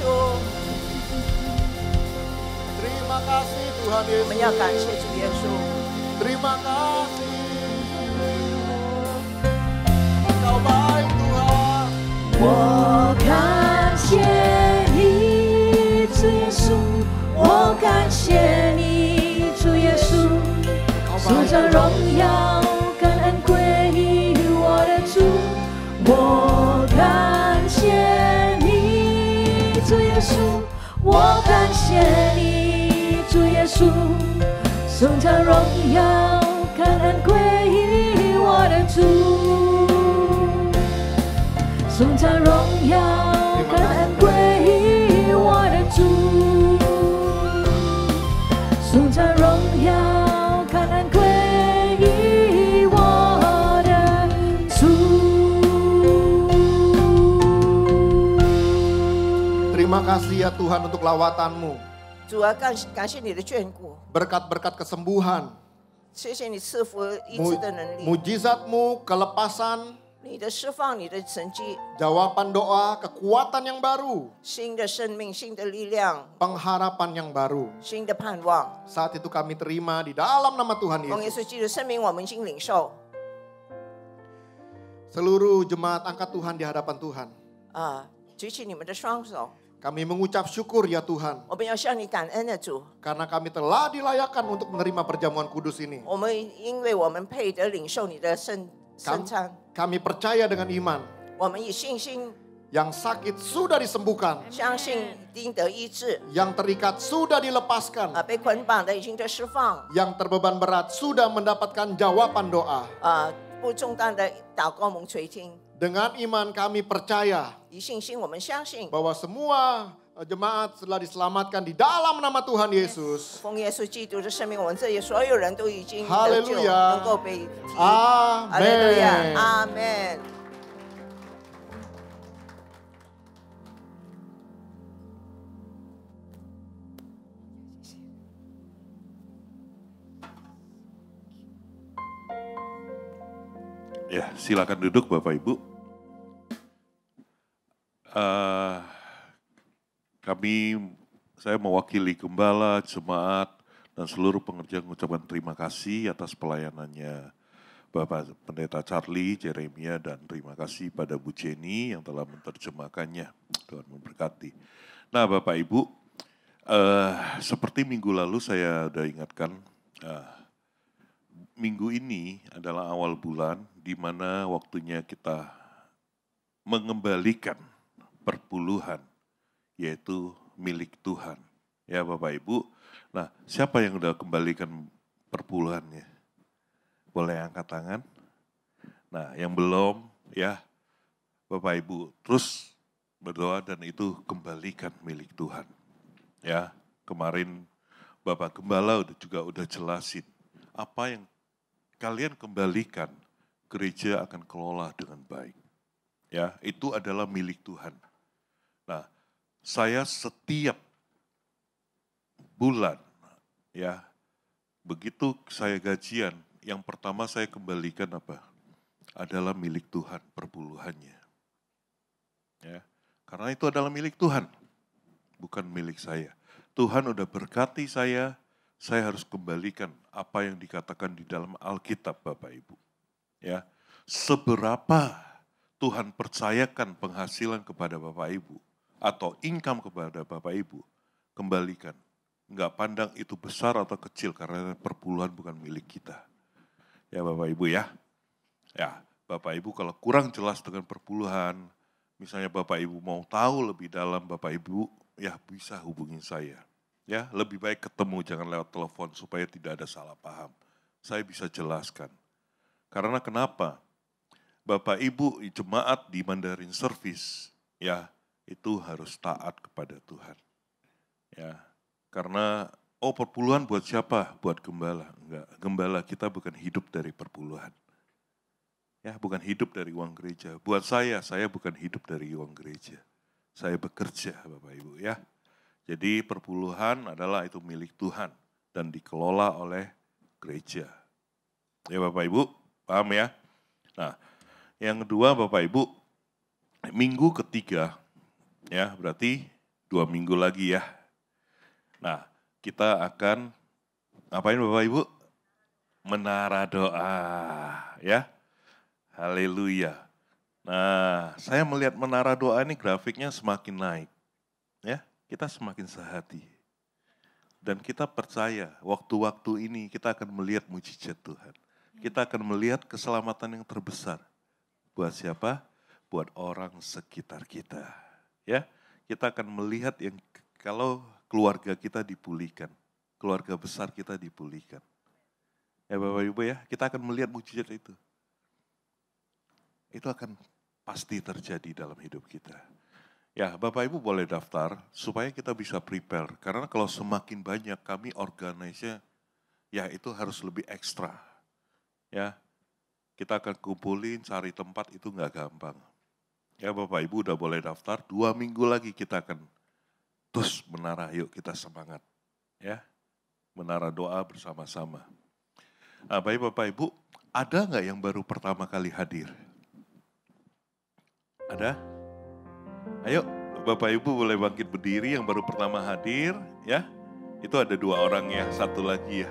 Terima kasih Tuhan 我们要 Yesus. 感谢主耶稣。 Terima kasih. Engkau baik Tuhan. 我感谢你，主耶稣，我感谢你，主耶稣， Engkau 颂 baik 赞荣 Tuhan. 耀，感恩归于我的主。我感谢你，主耶稣，我感谢你，主耶稣，颂赞荣耀，感恩归于我的主。颂赞荣耀，感恩归于我的主。颂赞荣耀，感恩归于我的主。 Terima kasih ya Tuhan untuk lawatan-Mu. 主啊，感谢你的眷顾， Berkat-berkat kesembuhan, 谢谢你赐福医治的能力， mujizat-Mu, kelepasan, 你的释放，你的神迹， jawaban doa, kekuatan yang baru, 新的生命，新的力量， pengharapan yang baru. 新的盼望。 Saat itu kami terima di dalam nama Tuhan 奉耶 Yesus. 稣基督圣名，我们已经领受 Seluruh jemaat angkat Tuhan di hadapan Tuhan. 啊！举起你们的双手， Kami mengucap syukur ya Tuhan. 我们要向你感恩的主。 Karena kami telah dilayakkan untuk menerima perjamuan kudus ini. 我们因为我们配得领受你的圣餐， Kami percaya dengan iman. 我们以信心 Yang sakit sudah disembuhkan. 相信一定得医治， Yang terikat sudah dilepaskan. 被捆绑的已经得释放， Yang terbeban berat sudah mendapatkan jawaban doa. 不重担的祷告蒙垂听。 Dengan iman kami percaya 以信心，我们相信， bahwa semua jemaat telah diselamatkan di dalam nama Tuhan Yesus. 奉耶稣基督的圣名，我们这里所有人都已经哈利得救，路亚能够被提。哈利路亚， Amin. 阿门。 Ya, silakan duduk Bapak Ibu. Saya mewakili gembala, jemaat, dan seluruh pengerja mengucapkan terima kasih atas pelayanannya Bapak Pendeta Charlie, Jeremia, dan terima kasih pada Bu Jenny yang telah menerjemahkannya. Tuhan memberkati. Nah Bapak Ibu, seperti minggu lalu saya sudah ingatkan, minggu ini adalah awal bulan di mana waktunya kita mengembalikan perpuluhan, yaitu milik Tuhan. Ya Bapak Ibu, nah siapa yang sudah kembalikan perpuluhannya? Boleh angkat tangan? Nah yang belum ya Bapak Ibu terus berdoa dan itu kembalikan milik Tuhan. Ya kemarin Bapak Gembala juga udah jelasin apa yang kalian kembalikan gereja akan kelola dengan baik. Ya, itu adalah milik Tuhan. Nah, saya setiap bulan, ya, begitu saya gajian, yang pertama saya kembalikan apa? Adalah milik Tuhan, perpuluhannya. Ya, karena itu adalah milik Tuhan, bukan milik saya. Tuhan udah berkati saya harus kembalikan apa yang dikatakan di dalam Alkitab, Bapak Ibu. Ya, seberapa Tuhan percayakan penghasilan kepada Bapak Ibu atau income kepada Bapak Ibu, kembalikan. Enggak pandang itu besar atau kecil karena perpuluhan bukan milik kita. Ya Bapak Ibu ya. Ya Bapak Ibu kalau kurang jelas dengan perpuluhan, misalnya Bapak Ibu mau tahu lebih dalam Bapak Ibu, ya bisa hubungin saya. Ya lebih baik ketemu, jangan lewat telepon supaya tidak ada salah paham. Saya bisa jelaskan. Karena kenapa? Bapak Ibu jemaat di Mandarin Service, ya itu harus taat kepada Tuhan. Ya, karena perpuluhan buat siapa? Buat gembala. Enggak, gembala kita bukan hidup dari perpuluhan. Ya, bukan hidup dari uang gereja. Buat saya bukan hidup dari uang gereja. Saya bekerja, Bapak Ibu ya. Jadi perpuluhan adalah itu milik Tuhan dan dikelola oleh gereja. Ya Bapak Ibu, paham ya? Nah, yang kedua Bapak Ibu, minggu ketiga, ya berarti 2 minggu lagi ya. Nah, kita akan ngapain Bapak Ibu? Menara doa, ya. Haleluya. Nah, saya melihat menara doa ini grafiknya semakin naik. Ya, kita semakin sehati. Dan kita percaya waktu-waktu ini kita akan melihat mujizat Tuhan. Kita akan melihat keselamatan yang terbesar. Buat siapa? Buat orang sekitar kita. Ya, kita akan melihat yang kalau keluarga kita dipulihkan, keluarga besar kita dipulihkan. Ya Bapak Ibu ya, kita akan melihat mujizat itu. Itu akan pasti terjadi dalam hidup kita. Ya Bapak Ibu boleh daftar supaya kita bisa prepare. Karena kalau semakin banyak kami organisasi, ya itu harus lebih ekstra. Ya, kita akan kumpulin, cari tempat itu nggak gampang. Ya Bapak Ibu udah boleh daftar, 2 minggu lagi kita akan terus menara, yuk kita semangat. Ya, menara doa bersama-sama. Nah, baik Bapak Ibu, ada nggak yang baru pertama kali hadir? Ada? Ayo Bapak Ibu boleh bangkit berdiri yang baru pertama hadir, ya. Itu ada 2 orang ya, 1 lagi ya.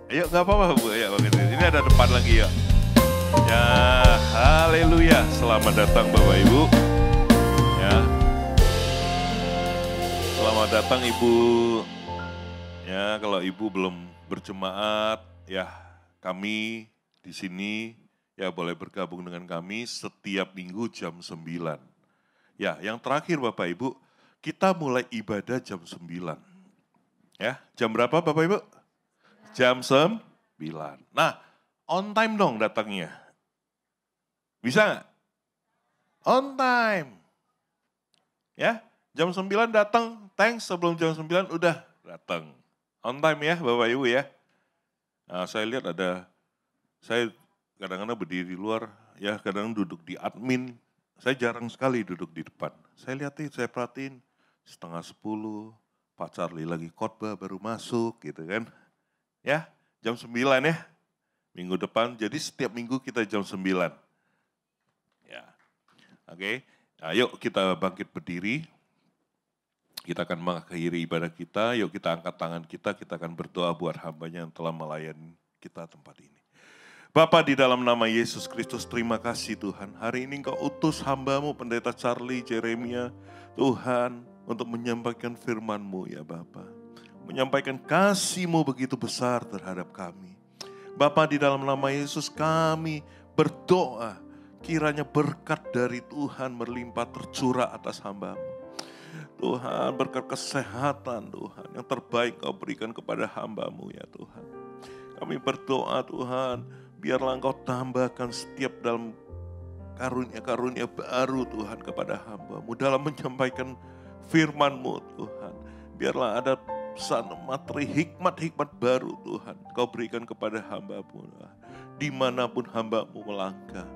Ayo gak apa-apa Bu, ya bangkit berdiri. Ini ada depan lagi ya. Ya, haleluya. Selamat datang Bapak Ibu. Ya. Selamat datang Ibu. Ya, kalau Ibu belum berjemaat, ya kami di sini ya boleh bergabung dengan kami setiap minggu jam 9. Ya, yang terakhir Bapak Ibu, kita mulai ibadah jam 9. Ya, jam berapa Bapak Ibu? Jam 9. Nah, on time dong datangnya. Bisa nggak? On time. Ya, jam 9 datang, thanks sebelum jam 9 udah datang. On time ya Bapak Ibu ya. Nah, saya lihat saya kadang-kadang berdiri di luar, ya kadang duduk di admin. Saya jarang sekali duduk di depan. Saya lihatin, saya perhatiin 9:30, Pak Charlie lagi khotbah baru masuk gitu kan. Ya, jam 9 ya, minggu depan. Jadi setiap minggu kita jam 9. Ya, oke. Ayo kita bangkit berdiri. Kita akan mengakhiri ibadah kita. Yuk kita angkat tangan kita akan berdoa buat hambanya yang telah melayani kita tempat ini. Bapa, di dalam nama Yesus Kristus, terima kasih Tuhan. Hari ini Engkau utus hamba-Mu Pendeta Charlie Jeremia, Tuhan, untuk menyampaikan firman-Mu ya Bapa. Menyampaikan kasih-Mu begitu besar terhadap kami. Bapa, di dalam nama Yesus kami berdoa, kiranya berkat dari Tuhan berlimpah tercurah atas hamba-Mu. Tuhan, berkat kesehatan Tuhan, yang terbaik Kau berikan kepada hamba-Mu ya Tuhan. Kami berdoa Tuhan, biarlah Engkau tambahkan setiap dalam karunia-karunia baru Tuhan kepada hamba-Mu dalam menyampaikan firman-Mu Tuhan. Biarlah ada materi hikmat-hikmat baru Tuhan Kau berikan kepada hamba-Mu dimanapun hamba-Mu melangkah.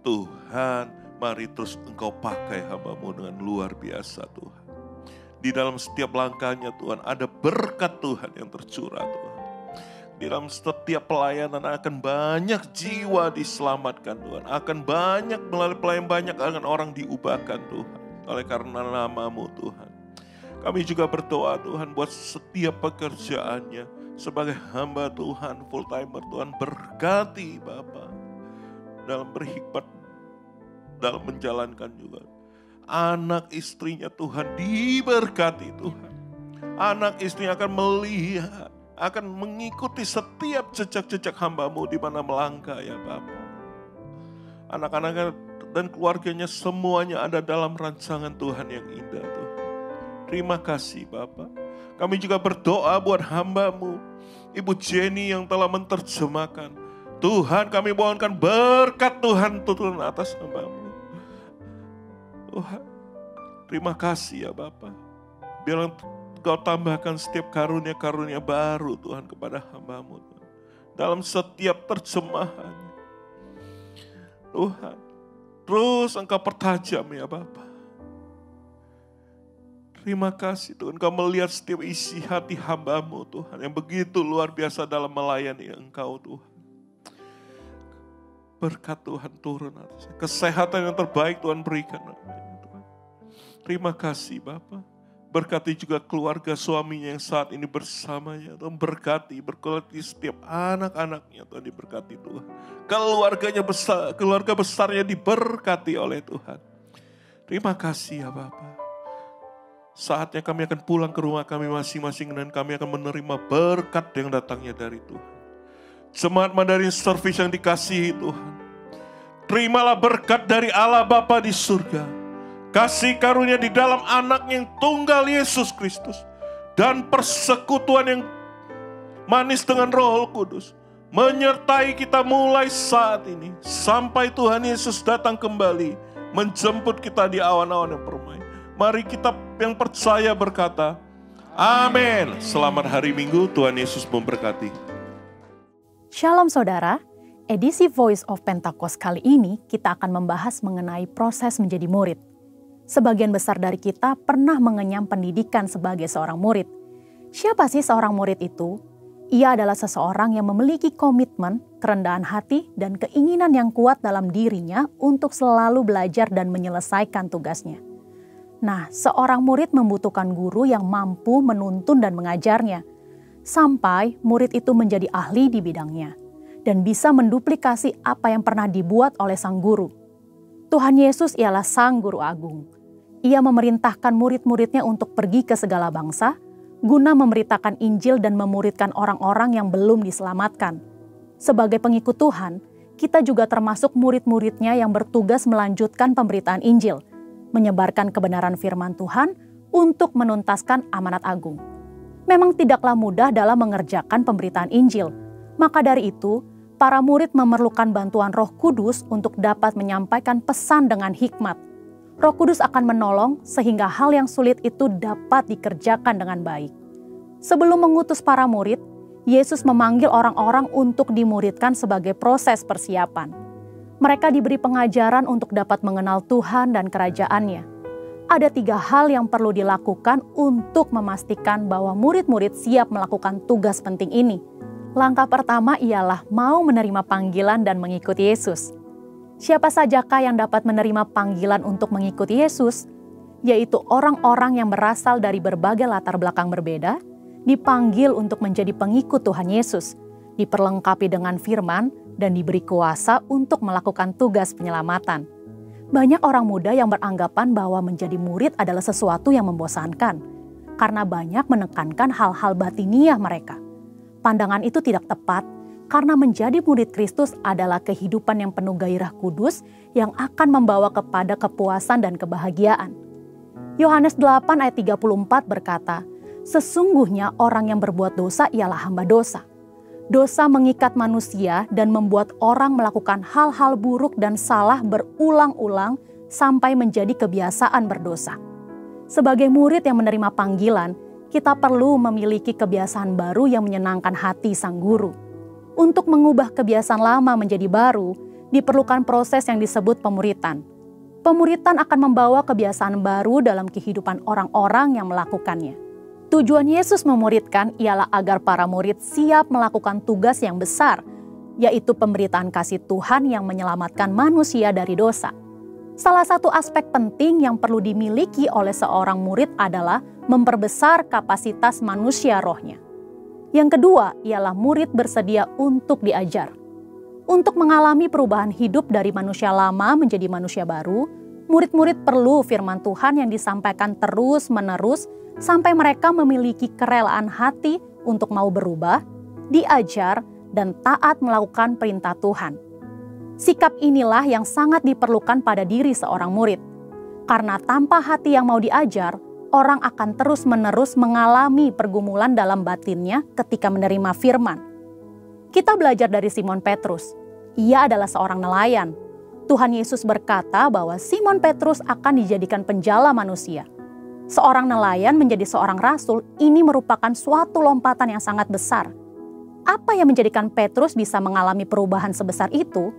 Tuhan, mari terus Engkau pakai hamba-Mu dengan luar biasa Tuhan. Di dalam setiap langkahnya Tuhan ada berkat Tuhan yang tercurah Tuhan. Di dalam setiap pelayanan akan banyak jiwa diselamatkan Tuhan. Akan banyak melalui pelayanan banyak akan orang diubahkan Tuhan. Oleh karena nama-Mu Tuhan. Kami juga berdoa Tuhan buat setiap pekerjaannya. Sebagai hamba Tuhan, full timer Tuhan, berkati Bapa dalam berhikmat, dalam menjalankan juga. Anak istrinya Tuhan diberkati Tuhan. Anak istrinya akan melihat, akan mengikuti setiap jejak-jejak hamba-Mu di mana melangkah ya Bapa. Anak-anaknya dan keluarganya semuanya ada dalam rancangan Tuhan yang indah Tuhan. Terima kasih Bapa. Kami juga berdoa buat hamba-Mu, Ibu Jenny yang telah menerjemahkan. Tuhan, kami mohonkan berkat Tuhan turun atas hamba-Mu. Tuhan, terima kasih ya Bapa. Biarlah Kau tambahkan setiap karunia-karunia baru Tuhan kepada hamba-Mu Tuhan. Dalam setiap terjemahan. Tuhan, terus Engkau pertajam ya Bapa. Terima kasih Tuhan, Engkau melihat setiap isi hati hamba-Mu Tuhan, yang begitu luar biasa dalam melayani Engkau Tuhan. Berkat Tuhan turun atasnya, kesehatan yang terbaik Tuhan berikan. Tuhan. Terima kasih Bapa. Berkati juga keluarga suaminya yang saat ini bersamanya. Tuhan berkati setiap anak-anaknya Tuhan diberkati Tuhan. Keluarganya besar, keluarga besarnya diberkati oleh Tuhan. Terima kasih ya Bapa. Saatnya kami akan pulang ke rumah kami masing-masing dan kami akan menerima berkat yang datangnya dari Tuhan. Jemaat Mandarin Service yang dikasihi Tuhan. Terimalah berkat dari Allah Bapa di surga. Kasih karunia di dalam anak-Nya yang tunggal Yesus Kristus. Dan persekutuan yang manis dengan Roh Kudus. Menyertai kita mulai saat ini. Sampai Tuhan Yesus datang kembali. Menjemput kita di awan-awan yang permai. Mari kita yang percaya berkata, amin. Selamat hari Minggu, Tuhan Yesus memberkati. Shalom saudara, edisi Voice of Pentecost kali ini kita akan membahas mengenai proses menjadi murid. Sebagian besar dari kita pernah mengenyam pendidikan sebagai seorang murid. Siapa sih seorang murid itu? Ia adalah seseorang yang memiliki komitmen, kerendahan hati, dan keinginan yang kuat dalam dirinya untuk selalu belajar dan menyelesaikan tugasnya. Nah, seorang murid membutuhkan guru yang mampu menuntun dan mengajarnya, sampai murid itu menjadi ahli di bidangnya, dan bisa menduplikasi apa yang pernah dibuat oleh sang guru. Tuhan Yesus ialah sang guru agung. Ia memerintahkan murid-muridnya untuk pergi ke segala bangsa, guna memberitakan Injil dan memuridkan orang-orang yang belum diselamatkan. Sebagai pengikut Tuhan, kita juga termasuk murid-muridnya yang bertugas melanjutkan pemberitaan Injil, menyebarkan kebenaran firman Tuhan untuk menuntaskan amanat agung. Memang tidaklah mudah dalam mengerjakan pemberitaan Injil. Maka dari itu, para murid memerlukan bantuan Roh Kudus untuk dapat menyampaikan pesan dengan hikmat. Roh Kudus akan menolong sehingga hal yang sulit itu dapat dikerjakan dengan baik. Sebelum mengutus para murid, Yesus memanggil orang-orang untuk dimuridkan sebagai proses persiapan. Mereka diberi pengajaran untuk dapat mengenal Tuhan dan kerajaannya. Ada 3 hal yang perlu dilakukan untuk memastikan bahwa murid-murid siap melakukan tugas penting ini. Langkah pertama ialah mau menerima panggilan dan mengikuti Yesus. Siapa sajakah yang dapat menerima panggilan untuk mengikuti Yesus? Yaitu orang-orang yang berasal dari berbagai latar belakang berbeda, dipanggil untuk menjadi pengikut Tuhan Yesus, diperlengkapi dengan firman, dan diberi kuasa untuk melakukan tugas penyelamatan. Banyak orang muda yang beranggapan bahwa menjadi murid adalah sesuatu yang membosankan, karena banyak menekankan hal-hal batiniah mereka. Pandangan itu tidak tepat, karena menjadi murid Kristus adalah kehidupan yang penuh gairah kudus yang akan membawa kepada kepuasan dan kebahagiaan. Yohanes 8 ayat 34 berkata, "Sesungguhnya orang yang berbuat dosa ialah hamba dosa." Dosa mengikat manusia dan membuat orang melakukan hal-hal buruk dan salah berulang-ulang sampai menjadi kebiasaan berdosa. Sebagai murid yang menerima panggilan, kita perlu memiliki kebiasaan baru yang menyenangkan hati sang guru. Untuk mengubah kebiasaan lama menjadi baru, diperlukan proses yang disebut pemuritan. Pemuritan akan membawa kebiasaan baru dalam kehidupan orang-orang yang melakukannya. Tujuan Yesus memuridkan ialah agar para murid siap melakukan tugas yang besar, yaitu pemberitaan kasih Tuhan yang menyelamatkan manusia dari dosa. Salah satu aspek penting yang perlu dimiliki oleh seorang murid adalah memperbesar kapasitas manusia rohnya. Yang kedua ialah murid bersedia untuk diajar. Untuk mengalami perubahan hidup dari manusia lama menjadi manusia baru, murid-murid perlu firman Tuhan yang disampaikan terus-menerus sampai mereka memiliki kerelaan hati untuk mau berubah, diajar, dan taat melakukan perintah Tuhan. Sikap inilah yang sangat diperlukan pada diri seorang murid. Karena tanpa hati yang mau diajar, orang akan terus-menerus mengalami pergumulan dalam batinnya ketika menerima firman. Kita belajar dari Simon Petrus. Ia adalah seorang nelayan. Tuhan Yesus berkata bahwa Simon Petrus akan dijadikan penjala manusia. Seorang nelayan menjadi seorang rasul, ini merupakan suatu lompatan yang sangat besar. Apa yang menjadikan Petrus bisa mengalami perubahan sebesar itu?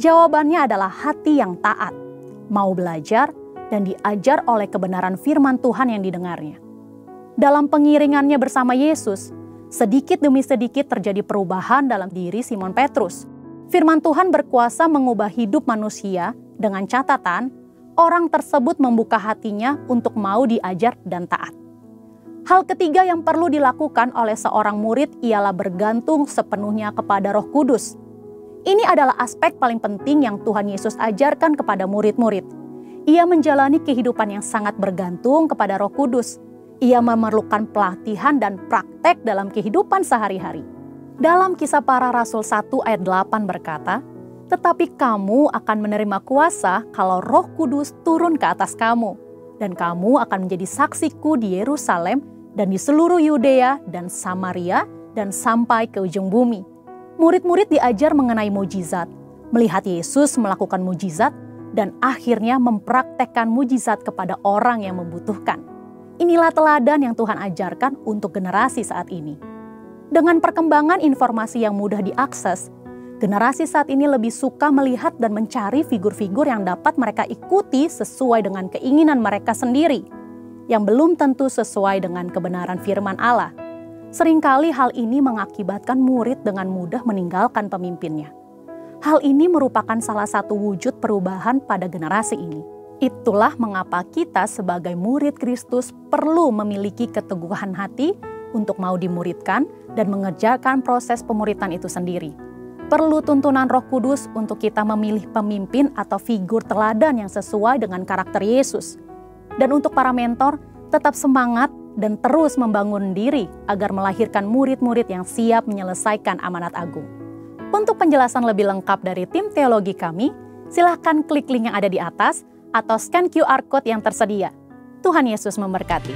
Jawabannya adalah hati yang taat, mau belajar, dan diajar oleh kebenaran firman Tuhan yang didengarnya. Dalam pengiringannya bersama Yesus, sedikit demi sedikit terjadi perubahan dalam diri Simon Petrus. Firman Tuhan berkuasa mengubah hidup manusia dengan catatan orang tersebut membuka hatinya untuk mau diajar dan taat. Hal ketiga yang perlu dilakukan oleh seorang murid ialah bergantung sepenuhnya kepada Roh Kudus. Ini adalah aspek paling penting yang Tuhan Yesus ajarkan kepada murid-murid. Ia menjalani kehidupan yang sangat bergantung kepada Roh Kudus. Ia memerlukan pelatihan dan praktek dalam kehidupan sehari-hari. Dalam Kisah Para Rasul 1 ayat 8 berkata, "Tetapi kamu akan menerima kuasa kalau Roh Kudus turun ke atas kamu, dan kamu akan menjadi saksiku di Yerusalem dan di seluruh Yudea dan Samaria dan sampai ke ujung bumi." Murid-murid diajar mengenai mujizat, melihat Yesus melakukan mujizat, dan akhirnya mempraktekkan mujizat kepada orang yang membutuhkan. Inilah teladan yang Tuhan ajarkan untuk generasi saat ini. Dengan perkembangan informasi yang mudah diakses, generasi saat ini lebih suka melihat dan mencari figur-figur yang dapat mereka ikuti sesuai dengan keinginan mereka sendiri, yang belum tentu sesuai dengan kebenaran firman Allah. Seringkali hal ini mengakibatkan murid dengan mudah meninggalkan pemimpinnya. Hal ini merupakan salah satu wujud perubahan pada generasi ini. Itulah mengapa kita sebagai murid Kristus perlu memiliki keteguhan hati untuk mau dimuridkan dan mengerjakan proses pemuritan itu sendiri. Perlu tuntunan Roh Kudus untuk kita memilih pemimpin atau figur teladan yang sesuai dengan karakter Yesus. Dan untuk para mentor, tetap semangat dan terus membangun diri agar melahirkan murid-murid yang siap menyelesaikan amanat agung. Untuk penjelasan lebih lengkap dari tim teologi kami, silahkan klik link yang ada di atas atau scan QR Code yang tersedia. Tuhan Yesus memberkati.